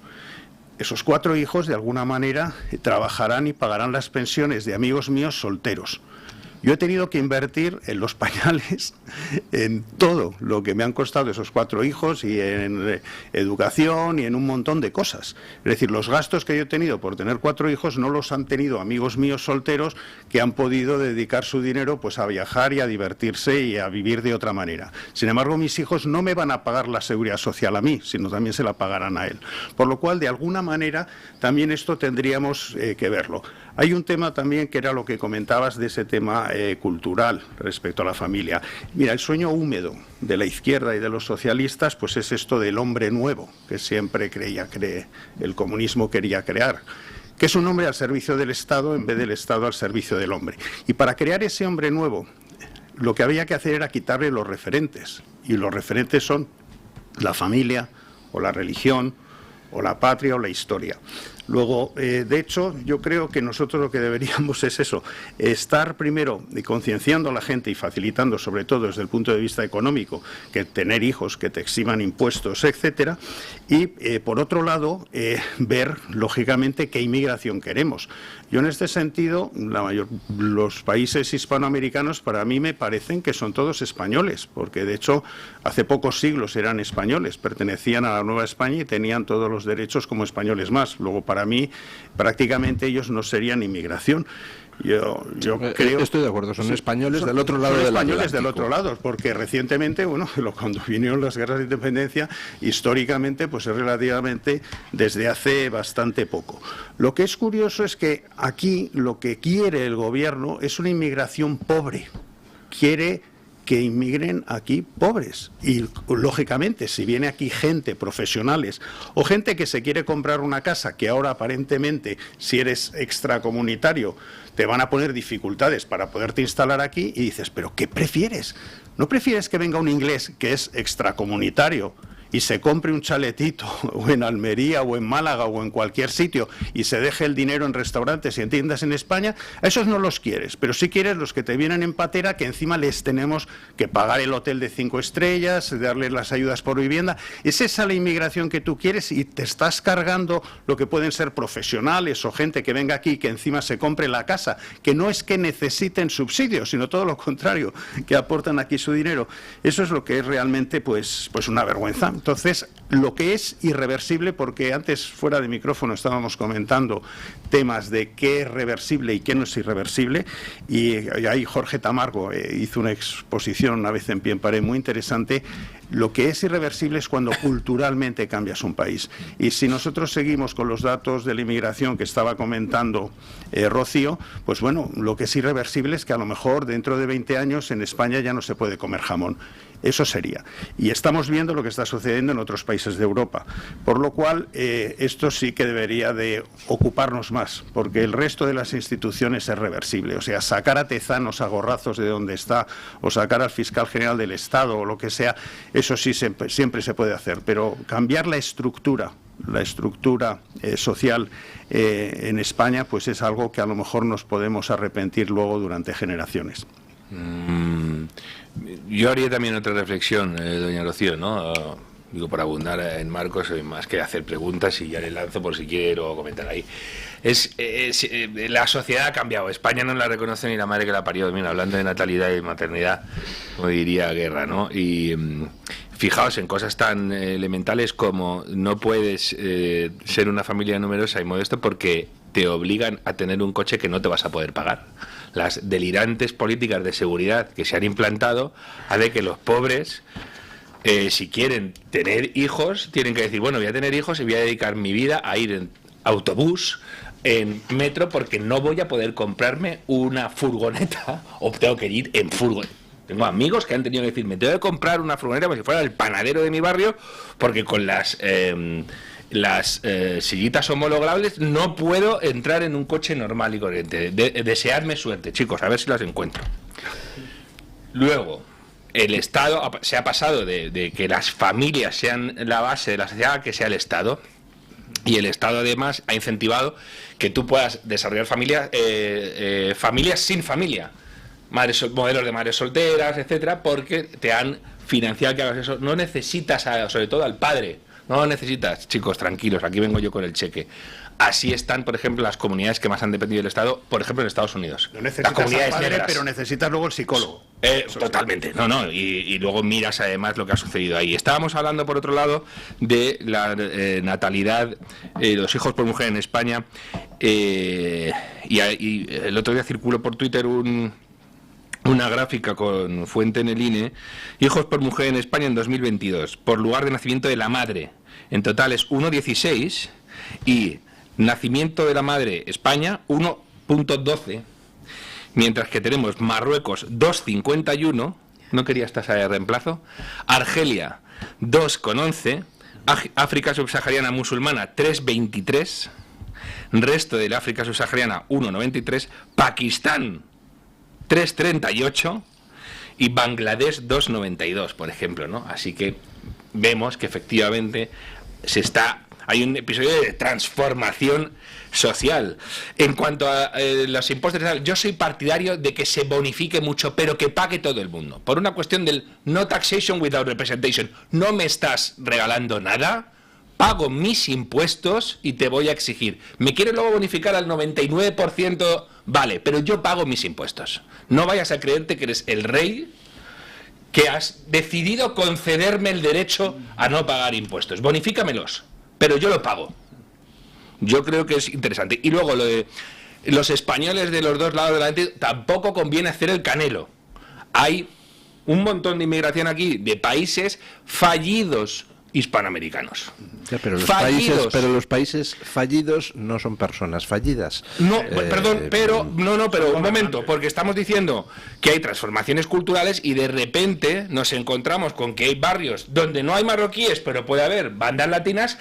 Esos 4 hijos, de alguna manera, trabajarán y pagarán las pensiones de amigos míos solteros. Yo he tenido que invertir en los pañales, en todo lo que me han costado esos 4 hijos, y en educación y en un montón de cosas. Es decir, los gastos que yo he tenido por tener 4 hijos no los han tenido amigos míos solteros que han podido dedicar su dinero pues a viajar y a divertirse y a vivir de otra manera. Sin embargo, mis hijos no me van a pagar la seguridad social a mí, sino también se la pagarán a él. Por lo cual, de alguna manera, también esto tendríamos que verlo. Hay un tema también que era lo que comentabas de ese tema cultural respecto a la familia. Mira, el sueño húmedo de la izquierda y de los socialistas pues es esto del hombre nuevo que siempre el comunismo quería crear, que es un hombre al servicio del Estado en vez del Estado al servicio del hombre. Y para crear ese hombre nuevo, lo que había que hacer era quitarle los referentes, y los referentes son la familia o la religión o la patria o la historia. Luego, de hecho, yo creo que nosotros lo que deberíamos es eso, estar primero concienciando a la gente y facilitando, sobre todo desde el punto de vista económico, que tener hijos, que te eximan impuestos, etcétera, y por otro lado, ver, lógicamente, qué inmigración queremos. Yo en este sentido, los países hispanoamericanos para mí me parecen que son todos españoles, porque de hecho hace pocos siglos eran españoles, pertenecían a la Nueva España y tenían todos los derechos como españoles más. Luego para mí prácticamente ellos no serían inmigración. Yo creo, estoy de acuerdo, son españoles del otro lado del Atlántico. Son españoles del otro lado, porque recientemente, cuando vinieron las guerras de independencia, históricamente, pues es relativamente desde hace bastante poco. Lo que es curioso es que aquí lo que quiere el gobierno es una inmigración pobre. Quiere que inmigren aquí pobres. Y, lógicamente, si viene aquí gente, profesionales, o gente que se quiere comprar una casa, que ahora aparentemente, si eres extracomunitario, te van a poner dificultades para poderte instalar aquí, y dices, ¿pero qué prefieres? ¿No prefieres que venga un inglés que es extracomunitario y se compre un chaletito o en Almería o en Málaga o en cualquier sitio y se deje el dinero en restaurantes y en tiendas en España? A esos no los quieres, pero sí quieres los que te vienen en patera, que encima les tenemos que pagar el hotel de 5 estrellas, darles las ayudas por vivienda. ¿Es esa la inmigración que tú quieres? Y te estás cargando lo que pueden ser profesionales o gente que venga aquí que encima se compre la casa, que no es que necesiten subsidios, sino todo lo contrario, que aportan aquí su dinero. Eso es lo que es realmente pues una vergüenza. Entonces, lo que es irreversible, porque antes fuera de micrófono estábamos comentando temas de qué es reversible y qué no es irreversible, y ahí Jorge Tamargo hizo una exposición una vez en Pie en Pared muy interesante. Lo que es irreversible es cuando culturalmente cambias un país. Y si nosotros seguimos con los datos de la inmigración que estaba comentando Rocío, pues bueno, lo que es irreversible es que a lo mejor dentro de 20 años en España ya no se puede comer jamón. Eso sería. Y estamos viendo lo que está sucediendo en otros países de Europa. Por lo cual, esto sí que debería de ocuparnos más, porque el resto de las instituciones es reversible. O sea, sacar a Tezanos a gorrazos de donde está, o sacar al fiscal general del Estado, o lo que sea, eso sí siempre se puede hacer. Pero cambiar la estructura social en España, pues es algo que a lo mejor nos podemos arrepentir luego durante generaciones. Yo haría también otra reflexión, doña Rocío, ¿no? Digo, por abundar en Marcos, más que hacer preguntas, y ya le lanzo por si quiero comentar ahí. La sociedad ha cambiado. España no la reconoce ni la madre que la parió. Mira, hablando de natalidad y maternidad, como diría Guerra, ¿no? Y fijaos en cosas tan elementales como no puedes ser una familia numerosa y modesto porque te obligan a tener un coche que no te vas a poder pagar. Las delirantes políticas de seguridad que se han implantado hacen que los pobres, si quieren tener hijos, tienen que decir, bueno, voy a tener hijos y voy a dedicar mi vida a ir en autobús, en metro, porque no voy a poder comprarme una furgoneta, o tengo que ir en furgoneta. Tengo amigos que han tenido que decirme, tengo que comprar una furgoneta como si fuera el panadero de mi barrio, porque con las sillitas homologables no puedo entrar en un coche normal y corriente. Deseadme suerte, chicos, a ver si las encuentro. Luego, el Estado se ha pasado de que las familias sean la base de la sociedad a que sea el Estado, y el Estado además ha incentivado que tú puedas desarrollar familias sin familia, modelos de madres solteras, etcétera, porque te han financiado que hagas eso. No necesitas, sobre todo al padre, no lo necesitas, chicos, tranquilos, aquí vengo yo con el cheque. Así están, por ejemplo, las comunidades que más han dependido del Estado, por ejemplo, en Estados Unidos. No necesitas las comunidades al padre, negras. pero necesitas luego el psicólogo. Totalmente, y luego miras además lo que ha sucedido ahí. Estábamos hablando, por otro lado, de la natalidad, los hijos por mujer en España, y el otro día circuló por Twitter una gráfica con fuente en el INE. Hijos por mujer en España en 2022, por lugar de nacimiento de la madre. En total es 1,16, y nacimiento de la madre España 1,12, mientras que tenemos Marruecos 2,51, no quería esta tasa de reemplazo, Argelia 2,11, África subsahariana musulmana 3,23, resto de la África subsahariana 1,93, Pakistán 3,38 y Bangladesh 2,92, por ejemplo, ¿no? Así que vemos que efectivamente se está hay un episodio de transformación social. En cuanto a los impuestos, yo soy partidario de que se bonifique mucho, pero que pague todo el mundo. Por una cuestión del no taxation without representation. No me estás regalando nada, pago mis impuestos y te voy a exigir. ¿Me quieres luego bonificar al 99%? Vale, pero yo pago mis impuestos. No vayas a creerte que eres el rey que has decidido concederme el derecho a no pagar impuestos. Bonifícamelos, pero yo lo pago. Yo creo que es interesante. Y luego lo de los españoles de los dos lados del Atlántico, tampoco conviene hacer el Canelo. Hay un montón de inmigración aquí de países fallidos hispanoamericanos. Ya, pero Fallidos. los países fallidos no son personas fallidas. No, perdón, pero un momento, porque estamos diciendo que hay transformaciones culturales y de repente nos encontramos con que hay barrios donde no hay marroquíes, pero puede haber bandas latinas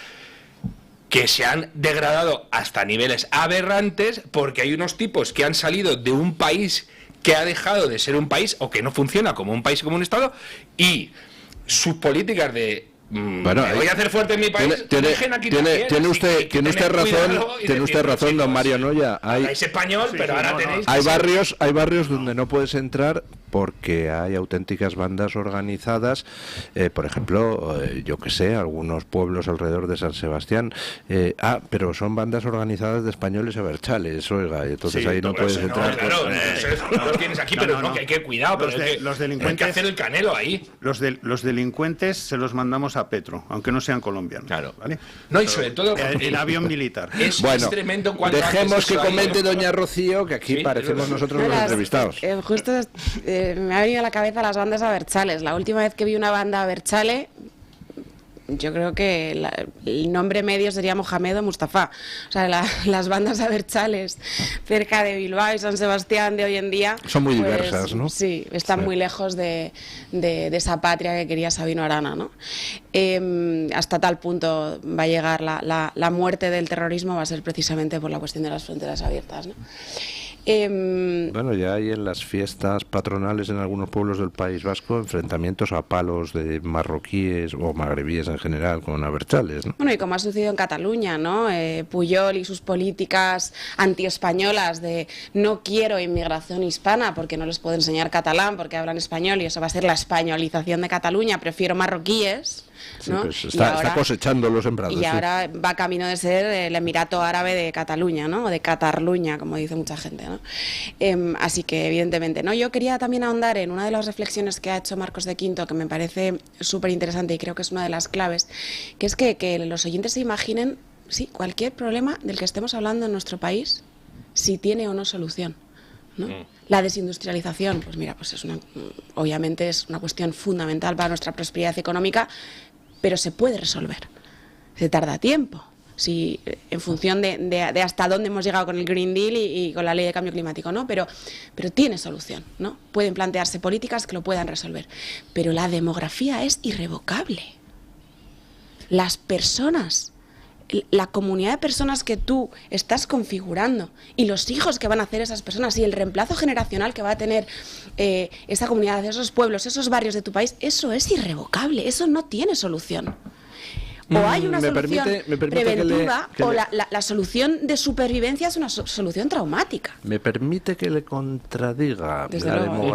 que se han degradado hasta niveles aberrantes porque hay unos tipos que han salido de un país que ha dejado de ser un país o que no funciona como un país, como un Estado, y sus políticas de bueno, me voy a hacer fuerte en mi país. Tiene usted razón, don Mario Noya. Es español, pero ahora tenéis. Hay barrios donde no puedes entrar porque hay auténticas bandas organizadas. Por ejemplo, yo que sé, algunos pueblos alrededor de San Sebastián. Pero son bandas organizadas de españoles abertzales, oiga, entonces ahí no puedes entrar. Claro, los tienes aquí, pero no, que hay que cuidado. Los delincuentes, hay que hacer el Canelo ahí. Los delincuentes se los mandamos a Petro, aunque no sean colombianos. Claro. ¿Vale? No, y sobre todo el avión militar. Es tremendo. Dejemos que comente doña Rocío, que aquí parecemos nosotros los entrevistados. Justo me ha venido a la cabeza las bandas abertzales. La última vez que vi una banda abertzale, yo creo que el nombre medio sería Mohamed o Mustafa. O sea, las bandas abertzales cerca de Bilbao y San Sebastián de hoy en día son muy diversas, ¿no? Sí, están muy lejos de esa patria que quería Sabino Arana, ¿no? Hasta tal punto va a llegar la muerte del terrorismo, va a ser precisamente por la cuestión de las fronteras abiertas, ¿no? Bueno, ya hay en las fiestas patronales en algunos pueblos del País Vasco enfrentamientos a palos de marroquíes o magrebíes en general con abertzales, ¿no? Bueno, y como ha sucedido en Cataluña, ¿no? Puyol y sus políticas antiespañolas de no quiero inmigración hispana porque no les puedo enseñar catalán porque hablan español y eso va a ser la españolización de Cataluña, prefiero marroquíes. ¿no? Sí, pues está cosechando los sembrados. Y ahora va camino de ser el Emirato Árabe de Cataluña, ¿no? O de Cataluña, como dice mucha gente, ¿no? Así que, evidentemente, ¿no? Yo quería también ahondar en una de las reflexiones que ha hecho Marcos de Quinto, que me parece súper interesante y creo que es una de las claves, que es que los oyentes se imaginen, sí, cualquier problema del que estemos hablando en nuestro país, si tiene o no solución, ¿no? La desindustrialización, pues mira, pues obviamente es una cuestión fundamental para nuestra prosperidad económica, pero se puede resolver. Se tarda tiempo, sí, en función de hasta dónde hemos llegado con el Green Deal y con la ley de cambio climático, ¿no? Pero tiene solución, ¿no? Pueden plantearse políticas que lo puedan resolver. Pero la demografía es irrevocable. Las personas, la comunidad de personas que tú estás configurando y los hijos que van a hacer esas personas y el reemplazo generacional que va a tener esa comunidad, esos pueblos, esos barrios de tu país, eso es irrevocable, eso no tiene solución. O hay una solución preventiva o la solución de supervivencia es una solución traumática. ¿Me permite que le contradiga? Desde luego.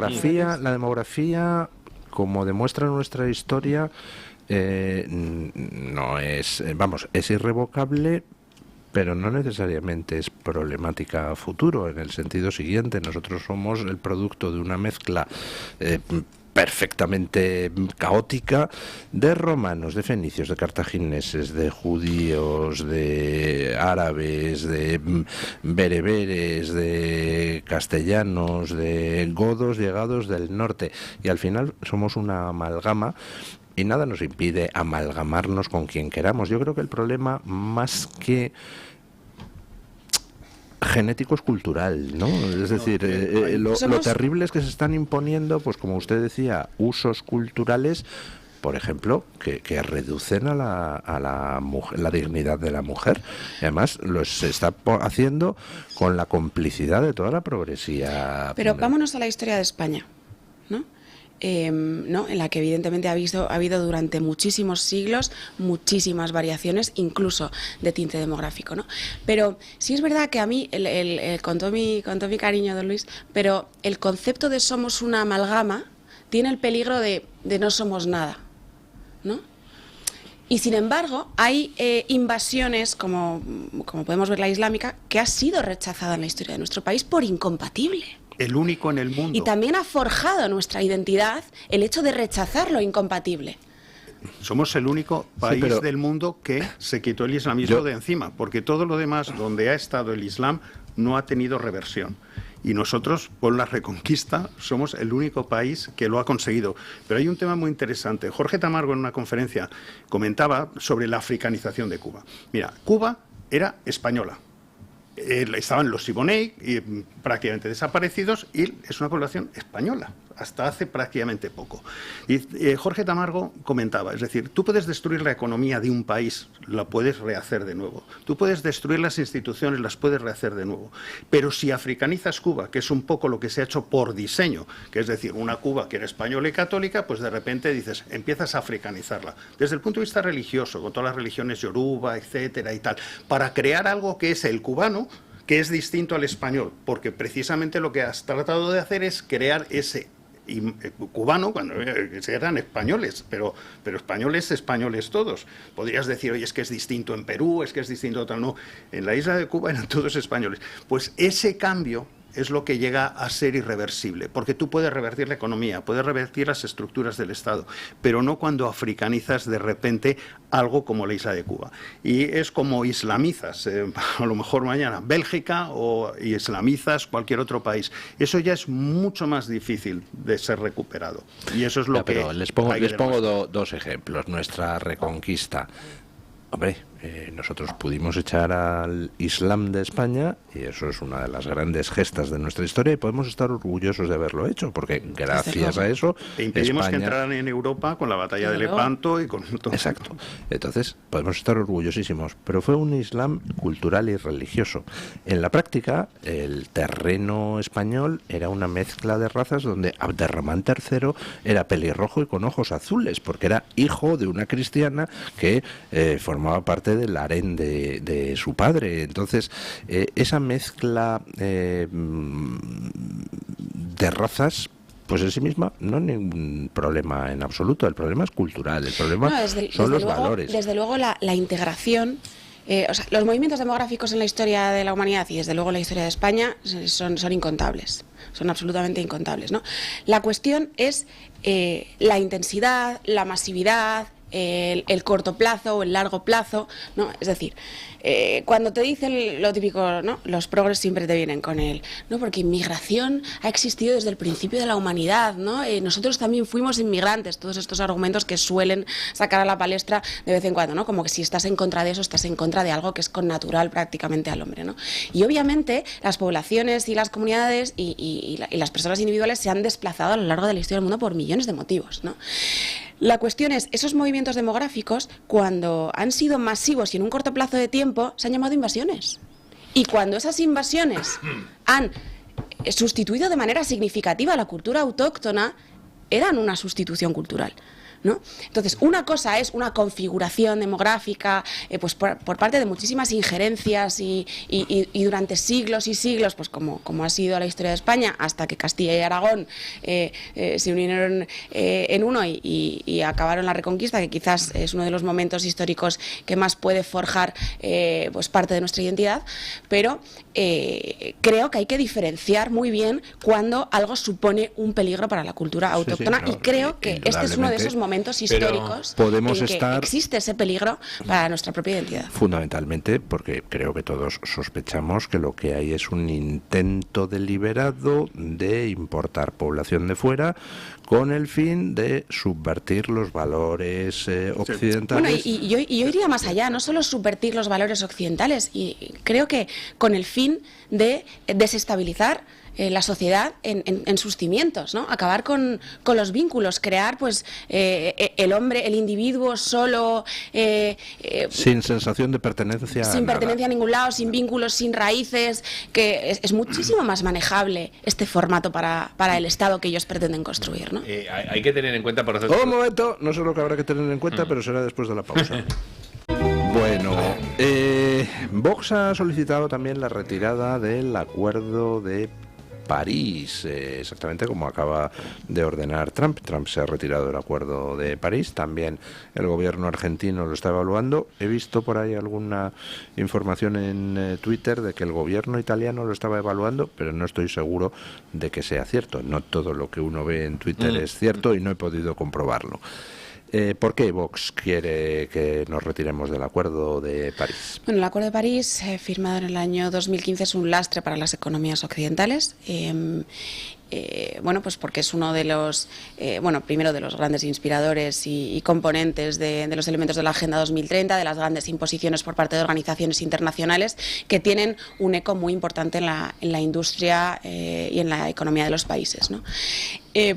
La demografía, como demuestra nuestra historia, no es, es irrevocable, pero no necesariamente es problemática a futuro, en el sentido siguiente: nosotros somos el producto de una mezcla perfectamente caótica de romanos, de fenicios, de cartagineses, de judíos, de árabes, de bereberes, de castellanos, de godos llegados del norte, y al final somos una amalgama. Y nada nos impide amalgamarnos con quien queramos. Yo creo que el problema, más que genético, es cultural, ¿no? Es decir, lo terrible es que se están imponiendo, pues como usted decía, usos culturales, por ejemplo, que reducen a la mujer, la dignidad de la mujer. Y además se está haciendo con la complicidad de toda la progresía. Pero vámonos a la historia de España, ¿no? ¿no? En la que evidentemente ha habido durante muchísimos siglos muchísimas variaciones, incluso de tinte demográfico, ¿no? Pero sí es verdad que a mí, con todo mi cariño, don Luis, pero el concepto de somos una amalgama tiene el peligro de no somos nada, ¿no? Y sin embargo, hay invasiones, como podemos ver la islámica, que ha sido rechazada en la historia de nuestro país por incompatible. El único en el mundo. Y también ha forjado nuestra identidad el hecho de rechazar lo incompatible. Somos el único país del mundo que se quitó el islamismo de encima, porque todo lo demás donde ha estado el Islam no ha tenido reversión. Y nosotros, por la Reconquista, somos el único país que lo ha conseguido. Pero hay un tema muy interesante. Jorge Tamargo, en una conferencia, comentaba sobre la africanización de Cuba. Mira, Cuba era española. Estaban los Siboney, prácticamente desaparecidos, y es una población española, hasta hace prácticamente poco. Y Jorge Tamargo comentaba, es decir, tú puedes destruir la economía de un país, la puedes rehacer de nuevo. Tú puedes destruir las instituciones, las puedes rehacer de nuevo. Pero si africanizas Cuba, que es un poco lo que se ha hecho por diseño, que es decir, una Cuba que era española y católica, pues de repente dices, empiezas a africanizarla. Desde el punto de vista religioso, con todas las religiones yoruba, etcétera y tal, para crear algo que es el cubano, que es distinto al español, porque precisamente lo que has tratado de hacer es crear ese cubano, cuando eran españoles, pero españoles todos. Podrías decir, oye, es que es distinto en Perú, es que es distinto en tal, no. En la isla de Cuba eran todos españoles. Pues ese cambio es lo que llega a ser irreversible, porque tú puedes revertir la economía, puedes revertir las estructuras del Estado, pero no cuando africanizas de repente algo como la isla de Cuba. Y es como islamizas, a lo mejor mañana, Bélgica, o islamizas cualquier otro país. Eso ya es mucho más difícil de ser recuperado. Y eso es lo que... Pero les pongo dos ejemplos. Nuestra Reconquista. Hombre, nosotros pudimos echar al Islam de España y eso es una de las grandes gestas de nuestra historia y podemos estar orgullosos de haberlo hecho porque gracias a eso e impedimos España... que entraran en Europa con la batalla de Lepanto y con todo. Exacto. Entonces podemos estar orgullosísimos, pero fue un Islam cultural y religioso. En la práctica, el terreno español era una mezcla de razas donde Abderramán III era pelirrojo y con ojos azules porque era hijo de una cristiana que formaba parte del harén de su padre. Entonces, esa mezcla de razas, pues en sí misma no hay ningún problema en absoluto. El problema es cultural, el problema son los valores. Desde luego la integración, o sea, los movimientos demográficos en la historia de la humanidad y desde luego en la historia de España son incontables, son absolutamente incontables, ¿no? La cuestión es la intensidad, la masividad, el corto plazo o el largo plazo, ¿no? Es decir, cuando te dicen lo típico, ¿no? Los progres siempre te vienen con no, porque inmigración ha existido desde el principio de la humanidad, ¿no? Nosotros también fuimos inmigrantes, todos estos argumentos que suelen sacar a la palestra de vez en cuando, ¿no? Como que si estás en contra de eso, estás en contra de algo que es connatural prácticamente al hombre, ¿no? Y obviamente las poblaciones y las comunidades y las personas individuales se han desplazado a lo largo de la historia del mundo por millones de motivos, ¿no? La cuestión es, esos movimientos demográficos, cuando han sido masivos y en un corto plazo de tiempo, se han llamado invasiones. Y cuando esas invasiones han sustituido de manera significativa la cultura autóctona, eran una sustitución cultural, ¿no? Entonces, una cosa es una configuración demográfica pues por parte de muchísimas injerencias y durante siglos y siglos, pues como ha sido la historia de España, hasta que Castilla y Aragón se unieron en uno y acabaron la Reconquista, que quizás es uno de los momentos históricos que más puede forjar pues parte de nuestra identidad, pero creo que hay que diferenciar muy bien cuando algo supone un peligro para la cultura autóctona, y creo que este es uno de esos momentos históricos en que existe ese peligro para nuestra propia identidad. Fundamentalmente porque creo que todos sospechamos que lo que hay es un intento deliberado de importar población de fuera con el fin de subvertir los valores occidentales. Bueno, y yo iría más allá, no solo subvertir los valores occidentales, y creo que con el fin de desestabilizar la sociedad en sus cimientos, ¿no? Acabar con los vínculos, crear pues el hombre, el individuo solo, sin sensación de pertenencia, sin pertenencia a ningún lado, sin vínculos, sin raíces, que es muchísimo más manejable este formato para el Estado que ellos pretenden construir, ¿no? Hay que tener en cuenta, por ejemplo... Un momento, no sé lo que habrá que tener en cuenta, pero será después de la pausa. Bueno, Vox ha solicitado también la retirada del acuerdo de París, exactamente como acaba de ordenar Trump. Trump se ha retirado del acuerdo de París, también el gobierno argentino lo está evaluando. He visto por ahí alguna información en Twitter de que el gobierno italiano lo estaba evaluando, pero no estoy seguro de que sea cierto. No todo lo que uno ve en Twitter es cierto y no he podido comprobarlo. ¿Por qué Vox quiere que nos retiremos del Acuerdo de París? Bueno, el Acuerdo de París, firmado en el año 2015, es un lastre para las economías occidentales. Bueno, pues porque es uno de los, primero de los grandes inspiradores y componentes de los elementos de la Agenda 2030, de las grandes imposiciones por parte de organizaciones internacionales que tienen un eco muy importante en la industria y en la economía de los países, ¿no?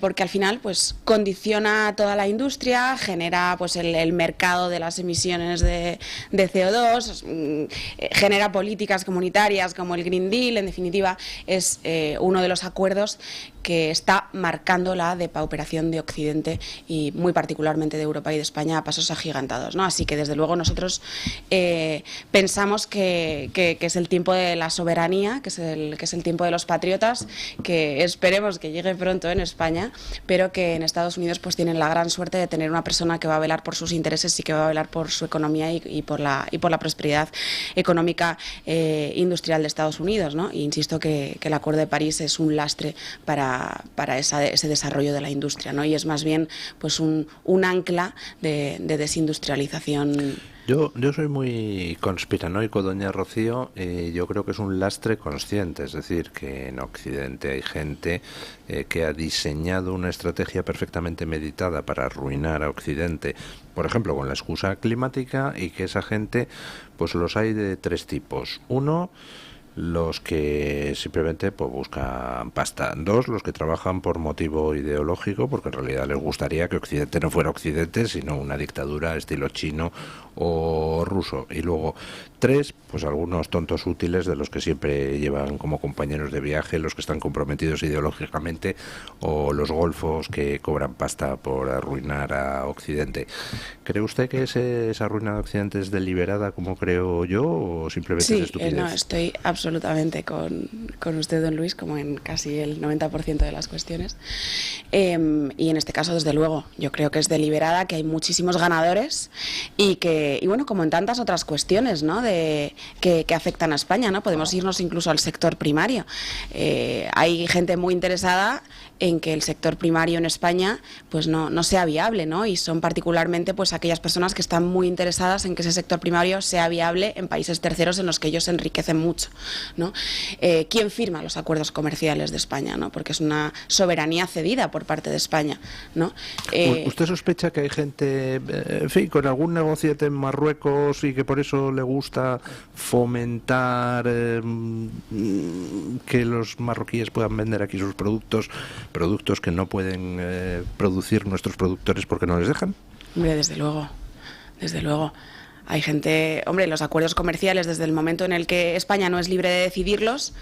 Porque al final pues condiciona toda la industria, genera pues el mercado de las emisiones de CO2, genera políticas comunitarias como el Green Deal. En definitiva, es uno de los acuerdos que está marcando la depauperación de Occidente y muy particularmente de Europa y de España a pasos agigantados, ¿no? Así que desde luego nosotros pensamos que es el tiempo de la soberanía, que es el tiempo de los patriotas, que esperemos que llegue pronto en España, pero que en Estados Unidos pues tienen la gran suerte de tener una persona que va a velar por sus intereses y que va a velar por su economía y por la prosperidad económica industrial de Estados Unidos, ¿no? Y insisto que el Acuerdo de París es un lastre para ese desarrollo de la industria, ¿no? Y es más bien pues un ancla de desindustrialización. Yo soy muy conspiranoico, doña Rocío, yo creo que es un lastre consciente, es decir, que en Occidente hay gente que ha diseñado una estrategia perfectamente meditada para arruinar a Occidente, por ejemplo, con la excusa climática, y que esa gente, pues los hay de tres tipos. Uno, los que simplemente pues buscan pasta. Dos, los que trabajan por motivo ideológico, porque en realidad les gustaría que Occidente no fuera Occidente, sino una dictadura estilo chino o ruso. Y luego, tres, pues algunos tontos útiles de los que siempre llevan como compañeros de viaje, los que están comprometidos ideológicamente, o los golfos que cobran pasta por arruinar a Occidente. ¿Cree usted que esa ruina de Occidente es deliberada, como creo yo, o simplemente es estupidez? No, estoy absolutamente con usted, don Luis, como en casi el 90% de las cuestiones. Y en este caso, desde luego, yo creo que es deliberada, que hay muchísimos ganadores y bueno, como en tantas otras cuestiones, ¿no? Que afectan a España, ¿no? Podemos irnos incluso al sector primario. Hay gente muy interesada en que el sector primario en España pues no sea viable, ¿no? Y son particularmente pues aquellas personas que están muy interesadas en que ese sector primario sea viable en países terceros en los que ellos se enriquecen mucho, ¿no? ¿Quién firma los acuerdos comerciales de España, ¿no? Porque es una soberanía cedida por parte de España, ¿no? ¿Usted sospecha que hay gente, en fin, con algún negociete en Marruecos y que por eso le gusta fomentar que los marroquíes puedan vender aquí sus productos que no pueden producir nuestros productores porque no les dejan? Hombre, desde luego. Hay gente, hombre, los acuerdos comerciales, desde el momento en el que España no es libre de decidirlos,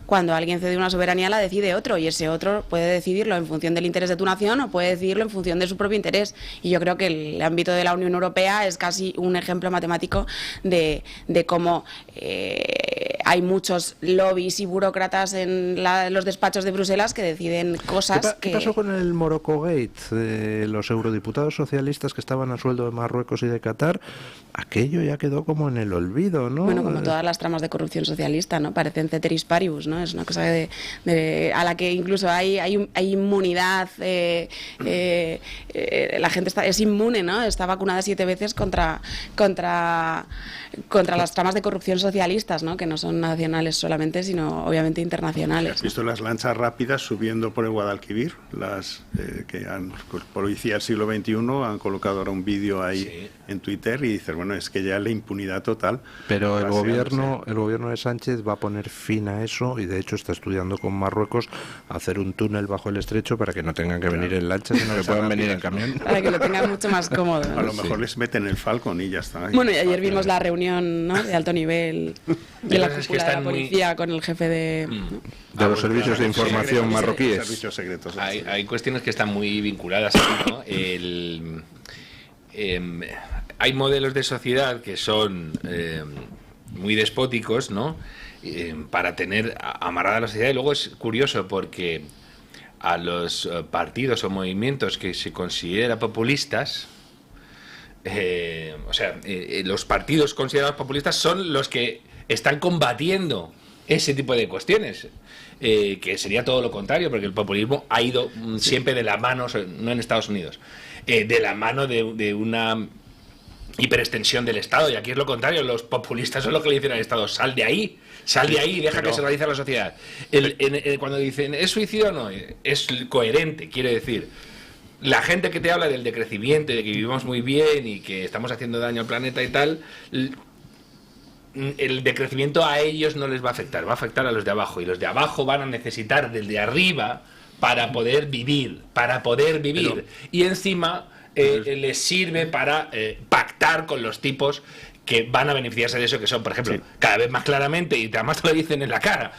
cuando alguien cede una soberanía la decide otro, y ese otro puede decidirlo en función del interés de tu nación o puede decidirlo en función de su propio interés. Y yo creo que el ámbito de la Unión Europea es casi un ejemplo matemático de cómo hay muchos lobbies y burócratas en los despachos de Bruselas que deciden cosas ¿Qué pasó con el Morocco Gate? Los eurodiputados socialistas que estaban a sueldo de Marruecos y de Qatar, aquello ya quedó como en el olvido, ¿no? Bueno, como todas las tramas de corrupción socialista, ¿no? Parecen ceteris paribus, ¿no? Es una cosa a la que incluso hay inmunidad, la gente es inmune, ¿no? Está vacunada 7 veces contra las tramas de corrupción socialistas, ¿no? Que no son son nacionales solamente, sino obviamente internacionales. ¿Has visto las lanchas rápidas subiendo por el Guadalquivir? Por policía del siglo XXI han colocado ahora un vídeo ahí en Twitter y dices, bueno, es que ya la impunidad total. Pero el gobierno de Sánchez va a poner fin a eso y de hecho está estudiando con Marruecos hacer un túnel bajo el estrecho para que no tengan que venir en lancha, sino que puedan venir en camión. Para que lo tengan mucho más cómodo. A lo mejor les meten el Falcon y ya está. Bueno, y ayer vimos la reunión, ¿no?, de alto nivel de la cúpula de la policía con el jefe de los servicios de información marroquíes. Servicios secretos. Hay cuestiones que están muy vinculadas aquí, ¿no? Hay modelos de sociedad que son muy despóticos, ¿no? Para tener amarrada la sociedad. Y luego es curioso porque a los partidos o movimientos que se considera populistas, los partidos considerados populistas son los que están combatiendo ese tipo de cuestiones, que sería todo lo contrario, porque el populismo ha ido siempre de la mano, no en Estados Unidos, de la mano de una hiperextensión del Estado, y aquí es lo contrario. Los populistas son los que le dicen al Estado: sal de ahí y deja que se realice la sociedad. Cuando dicen ¿es suicidio o no? Es coherente, quiere decir. La gente que te habla del decrecimiento, de que vivimos muy bien y que estamos haciendo daño al planeta y tal, el decrecimiento a ellos no les va a afectar, va a afectar a los de abajo, y los de abajo van a necesitar del de arriba para poder vivir, y encima les sirve para pactar con los tipos que van a beneficiarse de eso, que son, por ejemplo, cada vez más claramente, y además te lo dicen en la cara: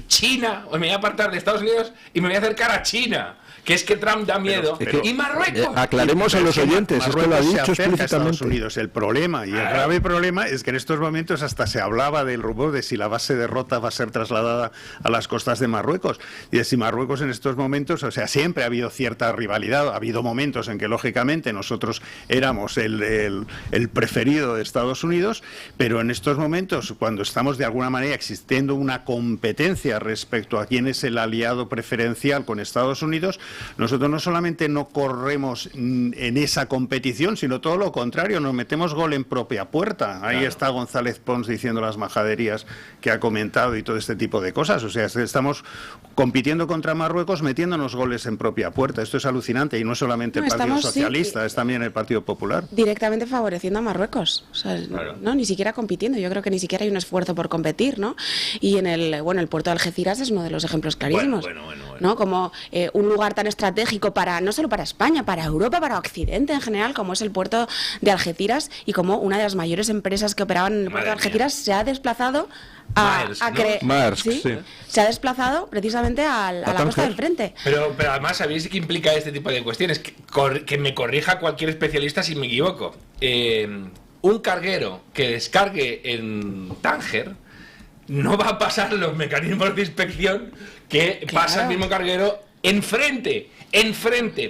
China, o me voy a apartar de Estados Unidos y me voy a acercar a China, que es que Trump da miedo. Y Marruecos. Aclaremos a los oyentes, es que lo ha dicho explícitamente. Estados Unidos. El problema, y el grave problema, es que en estos momentos hasta se hablaba del rumor de si la base de Rota va a ser trasladada a las costas de Marruecos. Y de si Marruecos en estos momentos, o sea, siempre ha habido cierta rivalidad, ha habido momentos en que lógicamente nosotros éramos el preferido de Estados Unidos, pero en estos momentos, cuando estamos de alguna manera existiendo una competencia respecto a quién es el aliado preferencial con Estados Unidos, nosotros no solamente no corremos en esa competición, sino todo lo contrario, nos metemos gol en propia puerta. Ahí está González Pons diciendo las majaderías que ha comentado y todo este tipo de cosas. O sea, estamos compitiendo contra Marruecos metiéndonos goles en propia puerta. Esto es alucinante, y no es solamente el Partido Socialista, es también el Partido Popular. Directamente favoreciendo a Marruecos. O sea, no, ni siquiera compitiendo. Yo creo que ni siquiera hay un esfuerzo por competir, ¿no? Y el puerto de Algeciras es uno de los ejemplos clarísimos. ¿No? Como un lugar tan estratégico no solo para España, para Europa, para Occidente en general, como es el puerto de Algeciras, y como una de las mayores empresas que operaban en el puerto de Algeciras se ha desplazado se ha desplazado precisamente a la costa del frente. Pero además, ¿sabéis qué implica este tipo de cuestiones? Que me corrija cualquier especialista si me equivoco. Un carguero que descargue en Tánger no va a pasar los mecanismos de inspección que pasa el mismo carguero enfrente,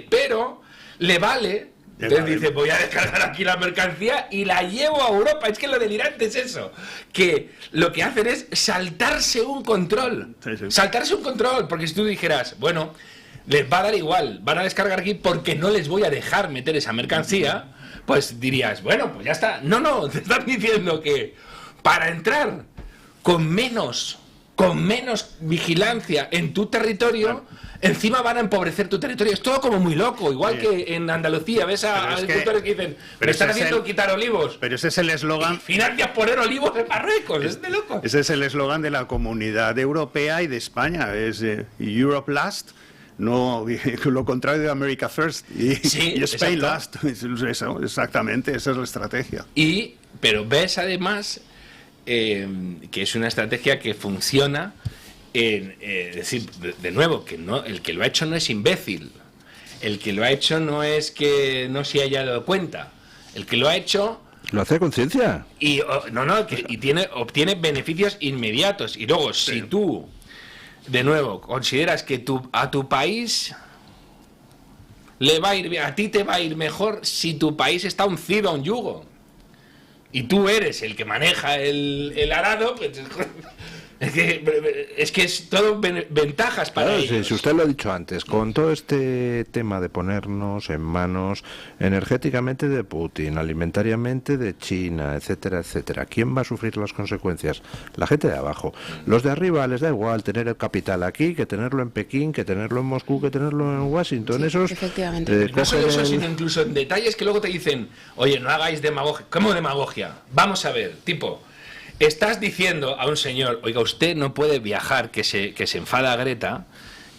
pero le vale. Entonces dice: voy a descargar aquí la mercancía y la llevo a Europa. Es que lo delirante es eso, que lo que hacen es saltarse un control. Saltarse un control, porque si tú dijeras, bueno, les va a dar igual, van a descargar aquí porque no les voy a dejar meter esa mercancía, pues dirías, bueno, pues ya está. No, te están diciendo que para entrar con menos vigilancia en tu territorio, encima van a empobrecer tu territorio. Es todo como muy loco, igual que en Andalucía ves a agricultores que dicen: me están haciendo quitar olivos. Pero ese es el eslogan. Financias poner olivos en Marruecos, es de loco. Ese es el eslogan de la Comunidad Europea y de España, es Europe Last. No, lo contrario de America First y Spain Last. Eso, exactamente, esa es la estrategia. Pero ves además que es una estrategia que funciona. Es decir, de nuevo, que no, el que lo ha hecho no es imbécil, el que lo ha hecho no es que no se haya dado cuenta, el que lo ha hecho lo hace a conciencia y obtiene beneficios inmediatos. Y luego, si tú de nuevo consideras que a tu país le va a ir bien, a ti te va a ir mejor si tu país está uncido a un yugo y tú eres el que maneja el arado, pues Es que es todo ventajas para Claro, ellos. si usted lo ha dicho antes, con todo este tema de ponernos en manos energéticamente de Putin, alimentariamente de China, etcétera, etcétera, ¿quién va a sufrir las consecuencias? La gente de abajo. Los de arriba les da igual tener el capital aquí, que tenerlo en Pekín, que tenerlo en Moscú, que tenerlo en Washington. Sí, Esos efectivamente. No solo eso, sino incluso en detalles que luego te dicen, oye, no hagáis demagogia. ¿Cómo demagogia? Vamos a ver, tipo, estás diciendo a un señor, oiga, usted no puede viajar, que se enfada Greta,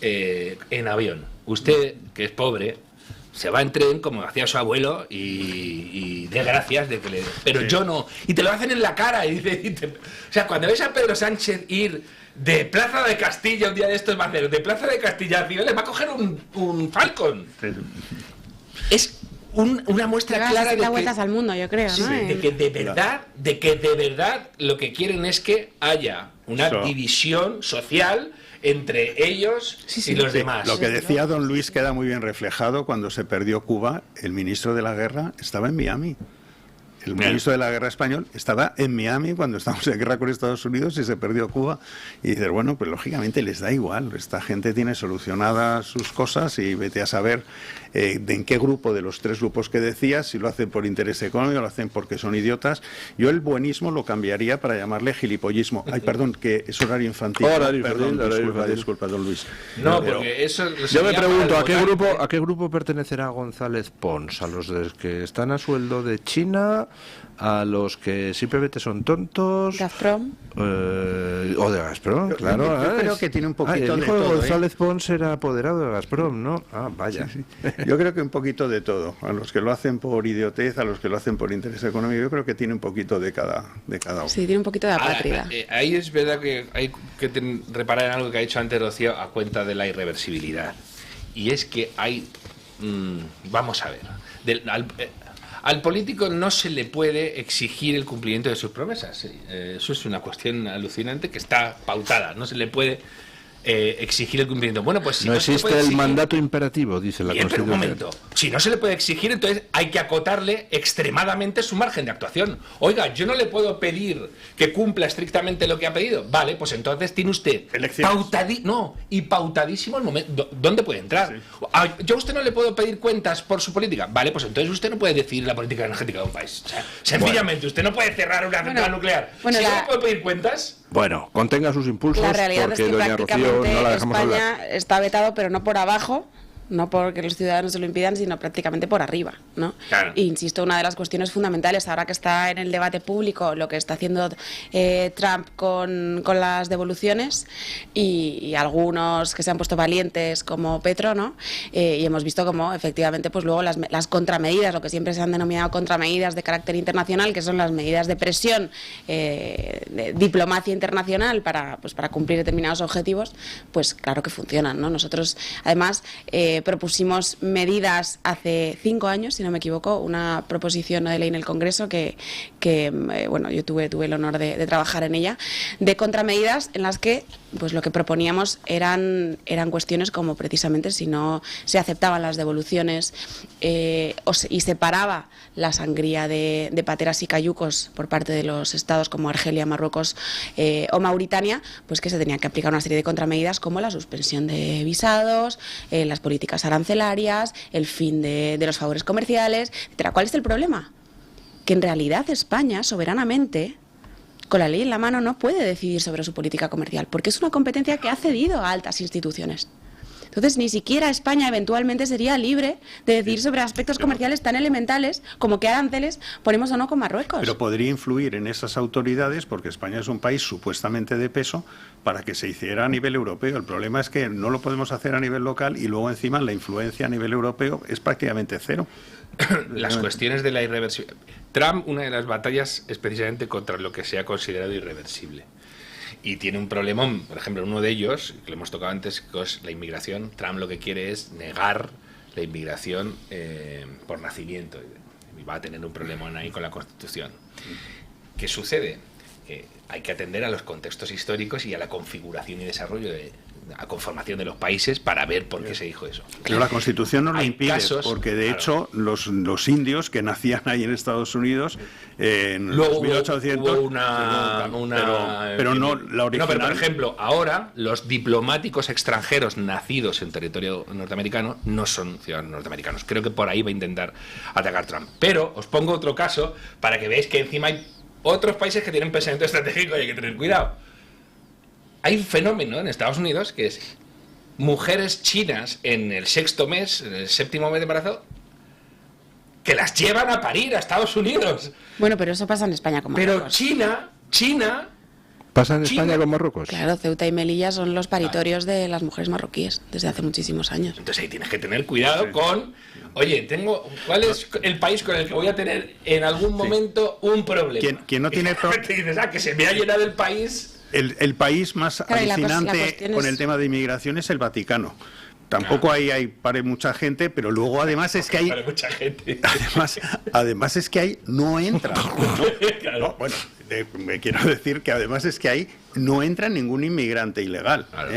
en avión. Usted, que es pobre, se va en tren como hacía su abuelo y de gracias de que le... Pero yo no. Y te lo hacen en la cara. O sea, cuando ves a Pedro Sánchez ir de Plaza de Castilla, un día de estos va a hacer, de Plaza de Castilla a Cibeles, va a coger un Falcon. Es una muestra clara de que... vueltas al mundo, yo creo, Sí, ¿no? de que de verdad lo que quieren es que haya una división social entre ellos y los demás. Lo que decía don Luis queda muy bien reflejado cuando se perdió Cuba. El ministro de la guerra estaba en Miami. El ministro de la guerra español estaba en Miami cuando estábamos en guerra con Estados Unidos y se perdió Cuba. Y dices, bueno, pues lógicamente les da igual. Esta gente tiene solucionadas sus cosas y vete a saber de en qué grupo de los tres grupos que decías, si lo hacen por interés económico, lo hacen porque son idiotas. Yo el buenismo lo cambiaría para llamarle gilipollismo. Ay, perdón, que es horario infantil. Disculpa, don Luis. No, porque eso... Yo me pregunto, ¿a qué grupo pertenecerá González Pons? ¿A los que están a sueldo de China? ¿A los que simplemente son tontos? Gazprom. O de Gazprom, claro. Yo creo que tiene un poquito el de hijo de todo. González Pons era apoderado de Gazprom, ¿no? Ah, vaya. Sí. Yo creo que un poquito de todo. A los que lo hacen por idiotez, a los que lo hacen por interés económico, yo creo que tiene un poquito de cada uno. Sí, tiene un poquito de apátrida. Ahí es verdad que hay que reparar en algo que ha dicho antes Rocío a cuenta de la irreversibilidad. Y es que hay... vamos a ver. Al político no se le puede exigir el cumplimiento de sus promesas. Eso es una cuestión alucinante que está pautada. No se le puede exigir el cumplimiento. Bueno, pues si no no se le existe puede el exigir, mandato imperativo, dice la bien, pero un Constitución. momento. Si no se le puede exigir, entonces hay que acotarle extremadamente su margen de actuación. Oiga, yo no le puedo pedir que cumpla estrictamente lo que ha pedido. Vale, pues entonces tiene usted pautadísimo el momento. ¿Dónde puede entrar? Sí. Yo a usted no le puedo pedir cuentas por su política. Vale, pues entonces usted no puede decidir la política energética de un país. O sea, sencillamente, usted no puede cerrar una central nuclear. Si no le puede pedir cuentas... Bueno, contenga sus impulsos, La realidad porque es que doña Rocío no la dejamos España hablar. está vetado, pero no por abajo, no porque los ciudadanos se lo impidan, sino prácticamente por arriba, ¿no? Claro. E insisto, una de las cuestiones fundamentales, ahora que está en el debate público lo que está haciendo Trump con las devoluciones y algunos que se han puesto valientes como Petro, ¿no? Y hemos visto cómo efectivamente pues luego las contramedidas, lo que siempre se han denominado contramedidas de carácter internacional, que son las medidas de presión, de diplomacia internacional para cumplir determinados objetivos, pues claro que funcionan, ¿no? Nosotros además propusimos medidas hace 5 años, si no me equivoco, una proposición de ley en el Congreso que bueno, yo tuve el honor de trabajar en ella, de contramedidas en las que pues lo que proponíamos eran cuestiones como precisamente si no se aceptaban las devoluciones y se paraba la sangría de pateras y cayucos por parte de los estados como Argelia, Marruecos o Mauritania, pues que se tenían que aplicar una serie de contramedidas como la suspensión de visados, las políticas arancelarias, el fin de los favores comerciales, etcétera. ¿Cuál es el problema? Que en realidad España, soberanamente, con la ley en la mano, no puede decidir sobre su política comercial, porque es una competencia que ha cedido a altas instituciones. Entonces, ni siquiera España eventualmente sería libre de decidir sobre aspectos comerciales tan elementales como qué aranceles ponemos o no con Marruecos. Pero podría influir en esas autoridades, porque España es un país supuestamente de peso, para que se hiciera a nivel europeo. El problema es que no lo podemos hacer a nivel local y luego encima la influencia a nivel europeo es prácticamente cero. Las cuestiones de la irreversibilidad. Trump, una de las batallas es precisamente contra lo que se ha considerado irreversible. Y tiene un problemón, por ejemplo, uno de ellos, que lo hemos tocado antes, que es la inmigración. Trump lo que quiere es negar la inmigración por nacimiento. Y va a tener un problemón ahí con la Constitución. ¿Qué sucede? Hay que atender a los contextos históricos y a la configuración y desarrollo la conformación de los países para ver por qué se dijo eso. Pero la Constitución no lo Hay impide, casos, porque de claro. hecho los indios que nacían ahí en Estados Unidos en Luego los 1800 hubo pero no la original. No, pero por ejemplo, ahora los diplomáticos extranjeros nacidos en territorio norteamericano no son ciudadanos norteamericanos. Creo que por ahí va a intentar atacar Trump. Pero os pongo otro caso para que veáis que encima hay otros países que tienen pensamiento estratégico y hay que tener cuidado. Hay un fenómeno en Estados Unidos que es mujeres chinas en el 6º mes, en el 7º mes de embarazo, que las llevan a parir a Estados Unidos. Bueno, pero eso pasa en España con Pero Marruecos. China... ¿Pasa en China. España con Marruecos? Claro, Ceuta y Melilla son los paritorios de las mujeres marroquíes desde hace muchísimos años. Entonces ahí tienes que tener cuidado con... Oye, ¿cuál es el país con el que voy a tener en algún momento un problema? Quien no tiene Te dices, que se me ha llenado el país... El país más Claro, y la alucinante cuestión con es- el tema de inmigración es el Vaticano. Tampoco ahí hay pare mucha gente, pero luego además es que hay Para mucha gente. además es que ahí no entra. Claro. No, bueno, me quiero decir que además es que ahí no entra ningún inmigrante ilegal. Claro.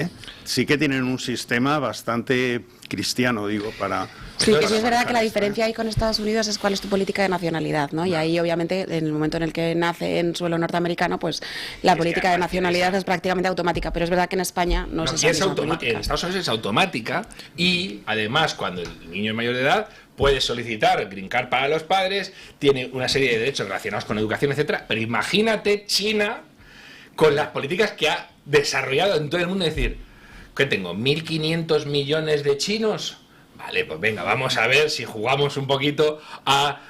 Sí que tienen un sistema bastante cristiano, digo, para... Sí, que sí es verdad que la diferencia ahí con Estados Unidos es cuál es tu política de nacionalidad, ¿no? Y ahí, obviamente, en el momento en el que nace en suelo norteamericano, pues la política de además nacionalidad es prácticamente automática. Pero es verdad que en España no es No, esa y es misma política. en Estados Unidos es automática y además cuando el niño es mayor de edad puede solicitar green card para los padres, tiene una serie de derechos relacionados con educación, etcétera. Pero imagínate China con las políticas que ha desarrollado en todo el mundo, es decir, ¿qué tengo? ¿1.500 millones de chinos? Vale, pues venga, vamos a ver si jugamos un poquito a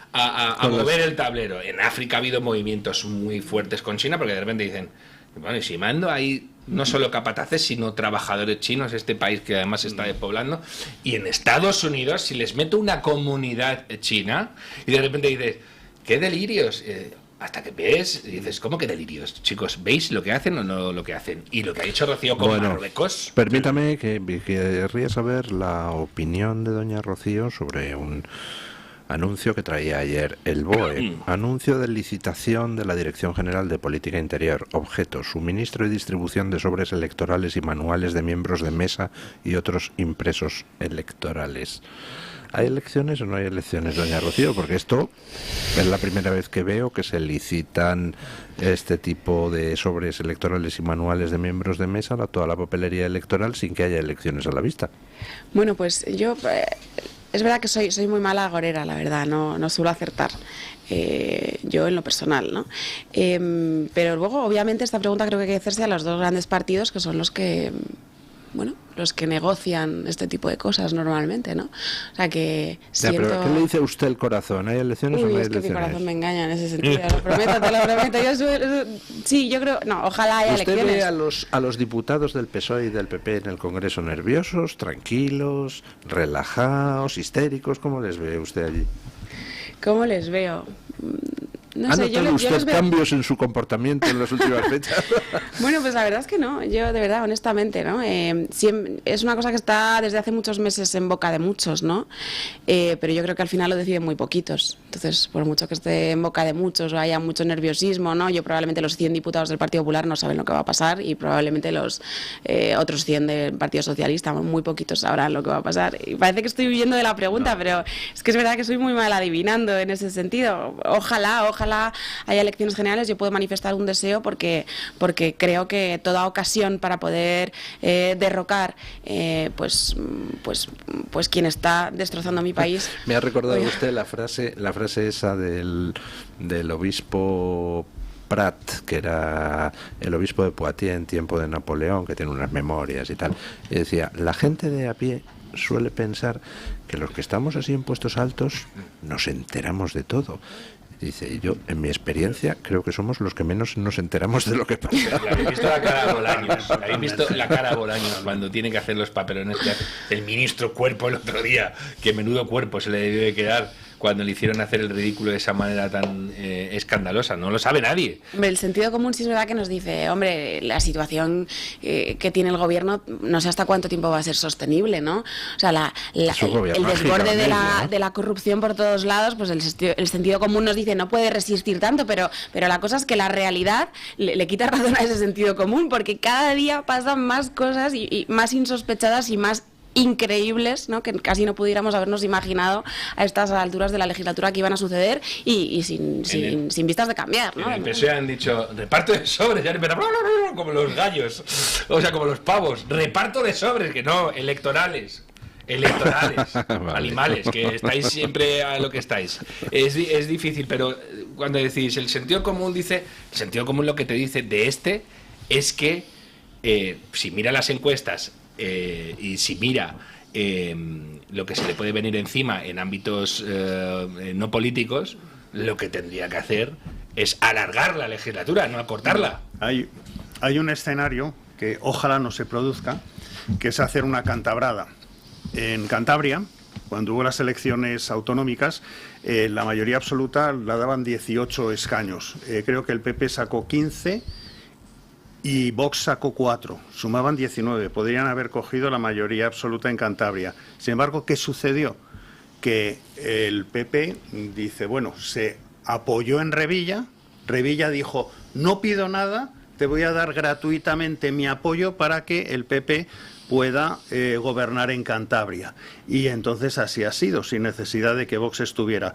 mover el tablero. En África ha habido movimientos muy fuertes con China porque de repente dicen, bueno, y si mando ahí no solo capataces, sino trabajadores chinos, este país que además se está despoblando, y en Estados Unidos, si les meto una comunidad china, y de repente dices, ¡qué delirios! Hasta que ves, y dices, ¿cómo que delirios? Chicos, ¿veis lo que hacen o no lo que hacen? Y lo que ha dicho Rocío con Marruecos... Permítame que querría saber la opinión de doña Rocío sobre un anuncio que traía ayer el BOE. Anuncio de licitación de la Dirección General de Política Interior. Objeto, suministro y distribución de sobres electorales y manuales de miembros de mesa y otros impresos electorales. ¿Hay elecciones o no hay elecciones, doña Rocío? Porque esto es la primera vez que veo que se licitan este tipo de sobres electorales y manuales de miembros de mesa, toda la papelería electoral, sin que haya elecciones a la vista. Bueno, pues yo... es verdad que soy muy mala agorera, la verdad, no suelo acertar. Yo en lo personal, ¿no? Pero luego, obviamente, esta pregunta creo que hay que hacerse a los dos grandes partidos, que son los que... bueno, los que negocian este tipo de cosas normalmente, ¿no? O sea que siento... Ya, pero ¿qué le dice a usted el corazón? ¿Hay elecciones o Uy, no hay es que mi elecciones? corazón me engaña en ese sentido, te lo prometo. Sí, yo creo... No, ojalá haya ¿Usted elecciones. ve a los diputados del PSOE y del PP en el Congreso nerviosos, tranquilos, relajados, histéricos? ¿Cómo les ve usted allí? ¿Cómo les veo? No ¿Ha sé, yo notado les usted veo... cambios en su comportamiento en las últimas fechas? Bueno, pues la verdad es que no, yo de verdad, honestamente, ¿no? Es una cosa que está desde hace muchos meses en boca de muchos, ¿no? Pero yo creo que al final lo deciden muy poquitos. Entonces, por mucho que esté en boca de muchos o haya mucho nerviosismo, ¿no? Yo probablemente los 100 diputados del Partido Popular no saben lo que va a pasar y probablemente los otros 100 del Partido Socialista, muy poquitos sabrán lo que va a pasar. Y parece que estoy huyendo de la pregunta, pero es que es verdad que soy muy mal adivinando en ese sentido. Ojalá haya elecciones generales. Yo puedo manifestar un deseo porque creo que toda ocasión para poder derrocar pues quien está destrozando mi país. Me ha recordado usted la frase esa del obispo Prat, que era el obispo de Poitiers en tiempo de Napoleón, que tiene unas memorias y tal, y decía, la gente de a pie suele pensar que los que estamos así en puestos altos nos enteramos de todo. Dice, yo, en mi experiencia, creo que somos los que menos nos enteramos de lo que pasa. ¿Le habéis visto la cara a Bolaños? ¿Le habéis visto la cara a Bolaños cuando tiene que hacer los papelones que hace el ministro Cuerpo el otro día? Que menudo cuerpo se le debió de quedar cuando le hicieron hacer el ridículo de esa manera tan escandalosa. No lo sabe nadie. El sentido común sí es verdad que nos dice, hombre, la situación que tiene el gobierno, no sé hasta cuánto tiempo va a ser sostenible, ¿no? O sea, el desborde de la corrupción por todos lados, pues el sentido común nos dice, no puede resistir tanto, pero la cosa es que la realidad le quita razón a ese sentido común, porque cada día pasan más cosas y más insospechadas y más increíbles, ¿no? Que casi no pudiéramos habernos imaginado a estas alturas de la legislatura que iban a suceder y sin vistas de cambiar, ¿no? En el PSOE han dicho reparto de sobres, ya como los gallos, o sea, como los pavos, reparto de sobres, que no, electorales, vale. Animales, que estáis siempre a lo que estáis. Es difícil, pero cuando decís el sentido común dice, el sentido común lo que te dice de es que si mira las encuestas y si mira lo que se le puede venir encima en ámbitos no políticos, lo que tendría que hacer es alargar la legislatura, no acortarla. Hay un escenario que ojalá no se produzca, que es hacer una cantabrada. En Cantabria, cuando hubo las elecciones autonómicas, la mayoría absoluta la daban 18 escaños. Creo que el PP sacó 15 y Vox sacó 4, sumaban 19, podrían haber cogido la mayoría absoluta en Cantabria. Sin embargo, ¿qué sucedió? Que el PP dice, bueno, se apoyó en Revilla, Revilla dijo, no pido nada, te voy a dar gratuitamente mi apoyo para que el PP pueda gobernar en Cantabria. Y entonces así ha sido, sin necesidad de que Vox estuviera.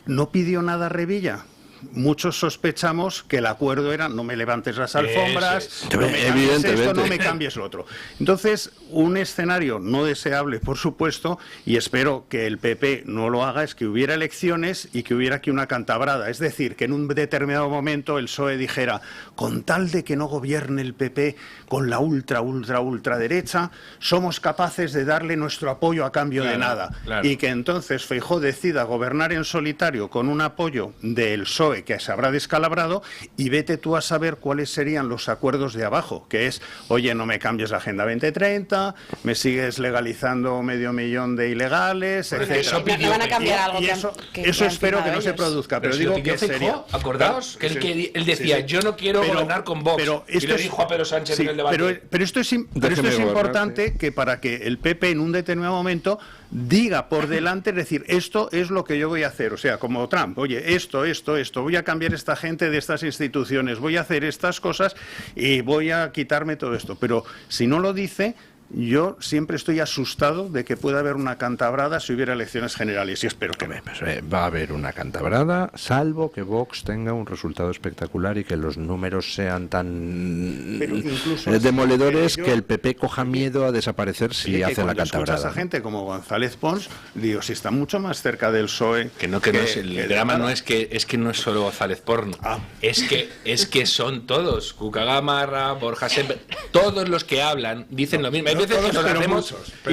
¿No pidió nada Revilla? Muchos sospechamos que el acuerdo era no me levantes las alfombras, no me cambies esto, no me cambies lo otro. Entonces, un escenario no deseable, por supuesto, y espero que el PP no lo haga, es que hubiera elecciones y que hubiera aquí una cantabrada. Es decir, que en un determinado momento el PSOE dijera, con tal de que no gobierne el PP con la ultraderecha, somos capaces de darle nuestro apoyo a cambio de nada. Claro. Y que entonces Feijóo decida gobernar en solitario con un apoyo del PSOE que se habrá descalabrado y vete tú a saber cuáles serían los acuerdos de abajo, que es, oye, no me cambies la Agenda 2030, me sigues legalizando 500.000 de ilegales, etc. No van a cambiar algo eso espero que no se produzca, pero digo que sería... Acordaos que él decía, yo no quiero gobernar con Vox, y lo dijo a Pedro Sánchez en el debate. Pero esto es importante, que para que el PP en un determinado momento diga por delante, es decir, esto es lo que yo voy a hacer, o sea, como Trump, oye, esto, voy a cambiar esta gente de estas instituciones, voy a hacer estas cosas y voy a quitarme todo esto. Pero si no lo dice, yo siempre estoy asustado de que pueda haber una cantabrada si hubiera elecciones generales, y espero que no. Va a haber una cantabrada, salvo que Vox tenga un resultado espectacular y que los números sean tan demoledores que el PP coja miedo a desaparecer si hace la cantabrada. Escuchas a gente como González Pons, digo, si está mucho más cerca del PSOE... El drama no es que no es solo González Pons, es que son todos, Cuca Gamarra, Borja Semper, todos los que hablan dicen lo mismo.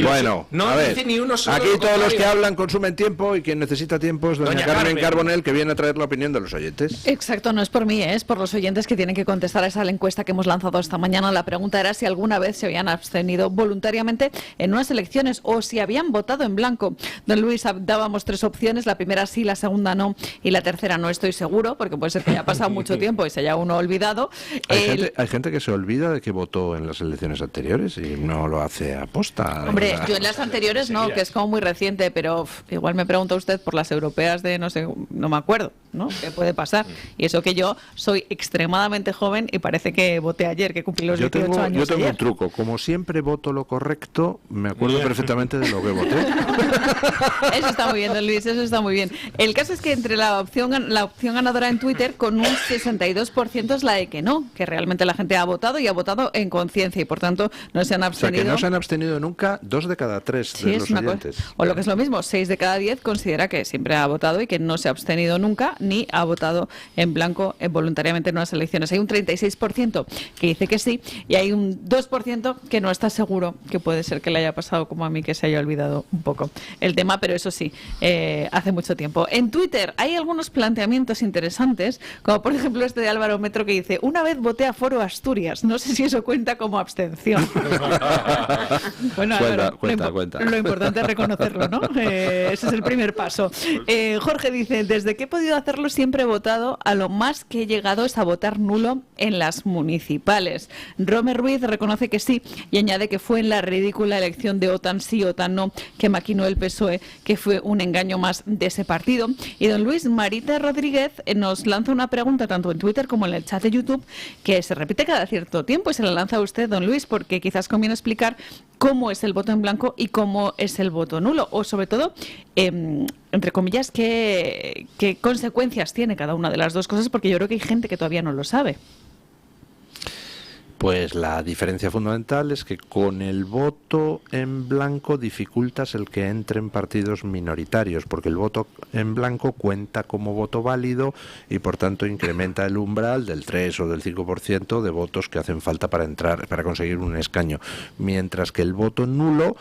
Bueno, no a ver, dice ni uno solo. aquí todos los que hablan consumen tiempo y quien necesita tiempo es doña Carmen Carbonell, que viene a traer la opinión de los oyentes. Exacto, no es por mí, es por los oyentes que tienen que contestar a esa encuesta que hemos lanzado esta mañana. La pregunta era si alguna vez se habían abstenido voluntariamente en unas elecciones o si habían votado en blanco. Don Luis, dábamos 3 opciones, la primera sí, la segunda no y la tercera no estoy seguro, porque puede ser que haya pasado mucho tiempo y se haya uno olvidado. Hay gente que se olvida de que votó en las elecciones anteriores y no lo hace aposta. Hombre, yo en las anteriores no, que es como muy reciente, pero igual me pregunta usted por las europeas de no sé, no me acuerdo, ¿no? ¿Qué puede pasar? Y eso que yo soy extremadamente joven y parece que voté ayer, que cumplí los 18 años. Yo tengo un truco, como siempre voto lo correcto, me acuerdo perfectamente de lo que voté. Eso está muy bien, don Luis, eso está muy bien. El caso es que entre la opción ganadora en Twitter, con un 62% es la de que no, que realmente la gente ha votado y ha votado en conciencia y por tanto no se han abstenido. O sea, que no se han abstenido nunca 2 de cada 3 de los oyentes. O lo que es lo mismo, 6 de cada 10 considera que siempre ha votado y que no se ha abstenido nunca. ni ha votado en blanco voluntariamente en unas elecciones. Hay un 36% que dice que sí y hay un 2% que no está seguro, que puede ser que le haya pasado como a mí, que se haya olvidado un poco el tema, pero eso sí, hace mucho tiempo. En Twitter hay algunos planteamientos interesantes, como por ejemplo este de Álvaro Metro, que dice: una vez voté a Foro Asturias, no sé si eso cuenta como abstención. Bueno, Álvaro, cuenta. Lo importante es reconocerlo, ¿no? Ese es el primer paso. Jorge dice: desde que he podido hacerlo siempre he votado, a lo más que he llegado es a votar nulo en las municipales. Romer Ruiz reconoce que sí y añade que fue en la ridícula elección de OTAN sí, OTAN no, que maquinó el PSOE, que fue un engaño más de ese partido. Y don Luis, Marita Rodríguez nos lanza una pregunta tanto en Twitter como en el chat de YouTube, que se repite cada cierto tiempo, y se la lanza a usted, don Luis, porque quizás conviene explicar cómo es el voto en blanco y cómo es el voto nulo, o sobre todo, entre comillas, qué consecuencias tiene cada una de las dos cosas, porque yo creo que hay gente que todavía no lo sabe. Pues la diferencia fundamental es que con el voto en blanco dificultas el que entren partidos minoritarios, porque el voto en blanco cuenta como voto válido y por tanto incrementa el umbral del 3 o del 5% de votos que hacen falta para entrar, para conseguir un escaño, mientras que el voto nulo,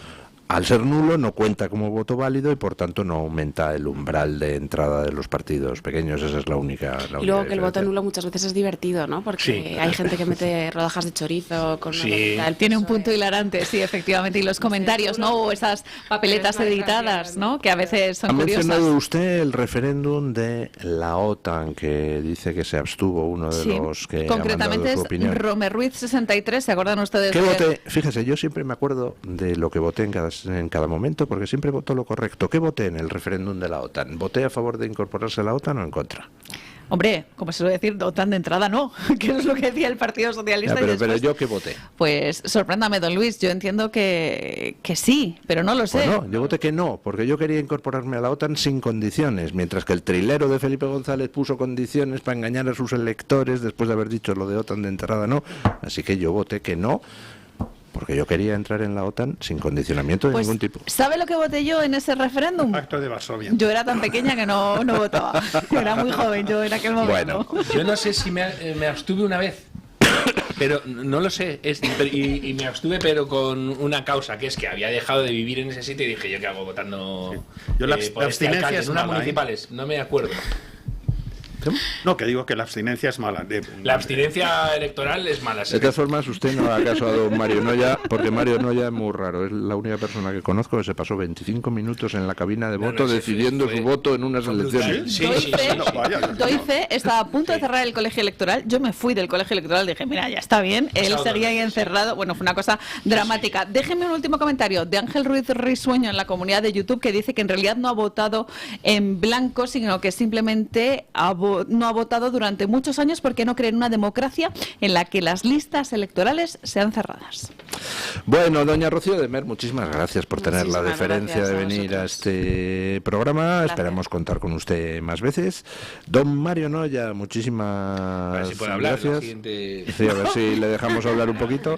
al ser nulo, no cuenta como voto válido y por tanto no aumenta el umbral de entrada de los partidos pequeños. Esa es la única y luego que el voto nulo muchas veces es divertido, ¿no? Porque hay gente que mete rodajas de chorizo con una tiene un punto hilarante, sí, efectivamente. Y los comentarios, ¿no? O esas papeletas editadas, ¿no? Que a veces son curiosas. Ha mencionado usted el referéndum de la OTAN, que dice que se abstuvo uno de los que concretamente ha mandado su opinión. Es Romer Ruiz 63, ¿se acuerdan ustedes? ¿Qué voté? Fíjese, yo siempre me acuerdo de lo que voté en cada momento, porque siempre voto lo correcto. ¿Qué voté en el referéndum de la OTAN? ¿Voté a favor de incorporarse a la OTAN o en contra? Hombre, como se suele decir, OTAN de entrada no, que es lo que decía el Partido Socialista. Pero yo ¿qué voté? Pues sorpréndame, don Luis, yo entiendo que sí, pero no lo sé. Bueno, yo voté que no, porque yo quería incorporarme a la OTAN sin condiciones, mientras que el trilero de Felipe González puso condiciones para engañar a sus electores después de haber dicho lo de OTAN de entrada no, así que yo voté que no, porque yo quería entrar en la OTAN sin condicionamiento de ningún tipo. ¿Sabe lo que voté yo en ese referéndum? El Pacto de Varsovia. Yo era tan pequeña que no votaba. Era muy joven yo en aquel momento. Bueno, yo no sé si me abstuve una vez, pero no lo sé. Y me abstuve, pero con una causa, que es que había dejado de vivir en ese sitio y dije, ¿yo qué hago votando? Sí. Yo la abstinencia alcalde, es en unas mala, municipales? No me acuerdo. No, que digo que la abstinencia es mala. La abstinencia electoral es mala. De todas formas, usted no haga caso a don Mario Noya, porque Mario Noya es muy raro. Es la única persona que conozco que se pasó 25 minutos en la cabina de voto decidiendo su voto en unas elecciones. Sí. Doy fe, estaba a punto de cerrar el colegio electoral. Yo me fui del colegio electoral, dije, mira, ya está bien. Él seguía ahí encerrado. Bueno, fue una cosa dramática. Déjenme un último comentario de Ángel Ruiz Risueño en la comunidad de YouTube, que dice que en realidad no ha votado en blanco, sino que simplemente no ha votado durante muchos años porque no cree en una democracia en la que las listas electorales sean cerradas. Bueno, doña Rocío de Mer, muchísimas gracias por tener la deferencia de venir a este programa. Esperamos contar con usted más veces. Don Mario Noya, muchísimas gracias. Sí, a ver si le dejamos hablar un poquito.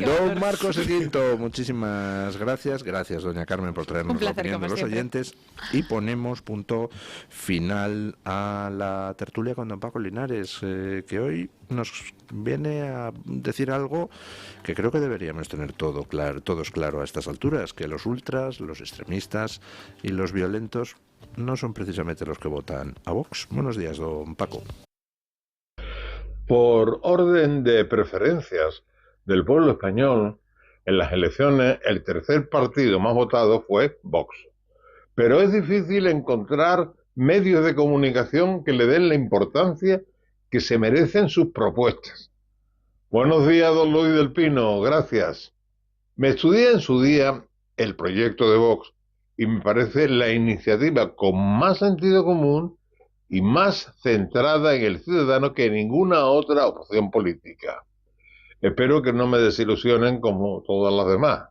Don Marcos Equinto, muchísimas gracias. Gracias, doña Carmen, por traernos la opinión de los oyentes. Y ponemos punto final a la tertulia con don Paco Linares, que hoy nos viene a decir algo que creo que deberíamos tener todos claro a estas alturas, que los ultras, los extremistas y los violentos no son precisamente los que votan a Vox. Buenos días, don Paco. Por orden de preferencias del pueblo español, en las elecciones el tercer partido más votado fue Vox. Pero es difícil encontrar medios de comunicación que le den la importancia que se merecen sus propuestas. Buenos días, don Luis del Pino, gracias. Me estudié en su día el proyecto de Vox y me parece la iniciativa con más sentido común y más centrada en el ciudadano que ninguna otra opción política. Espero que no me desilusionen como todas las demás.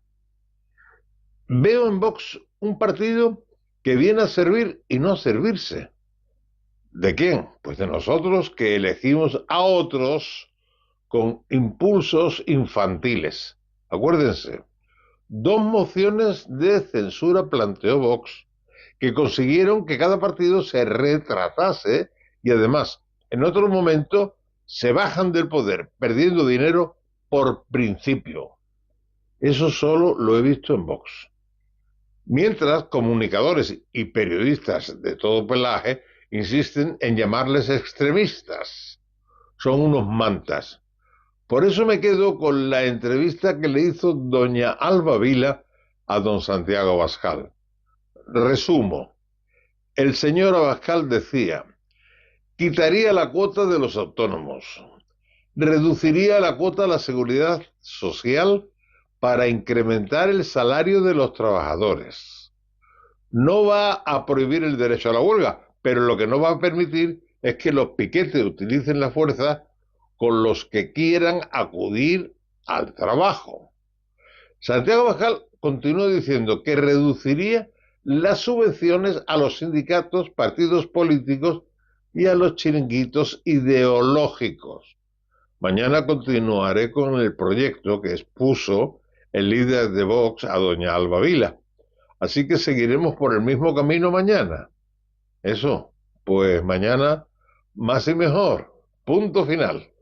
Veo en Vox un partido que viene a servir y no a servirse. ¿De quién? Pues de nosotros, que elegimos a otros con impulsos infantiles. Acuérdense, 2 mociones de censura planteó Vox, que consiguieron que cada partido se retratase y además, en otro momento, se bajan del poder, perdiendo dinero por principio. Eso solo lo he visto en Vox. Mientras, comunicadores y periodistas de todo pelaje insisten en llamarles extremistas. Son unos mantas. Por eso me quedo con la entrevista que le hizo doña Alba Vila a don Santiago Abascal. Resumo. El señor Abascal decía: quitaría la cuota de los autónomos, reduciría la cuota de la seguridad social para incrementar el salario de los trabajadores. No va a prohibir el derecho a la huelga, pero lo que no va a permitir es que los piquetes utilicen la fuerza con los que quieran acudir al trabajo. Santiago Abascal continuó diciendo que reduciría las subvenciones a los sindicatos, partidos políticos y a los chiringuitos ideológicos. Mañana continuaré con el proyecto que expuso el líder de Vox a doña Alba Vila. Así que seguiremos por el mismo camino mañana. Eso, pues mañana más y mejor. Punto final.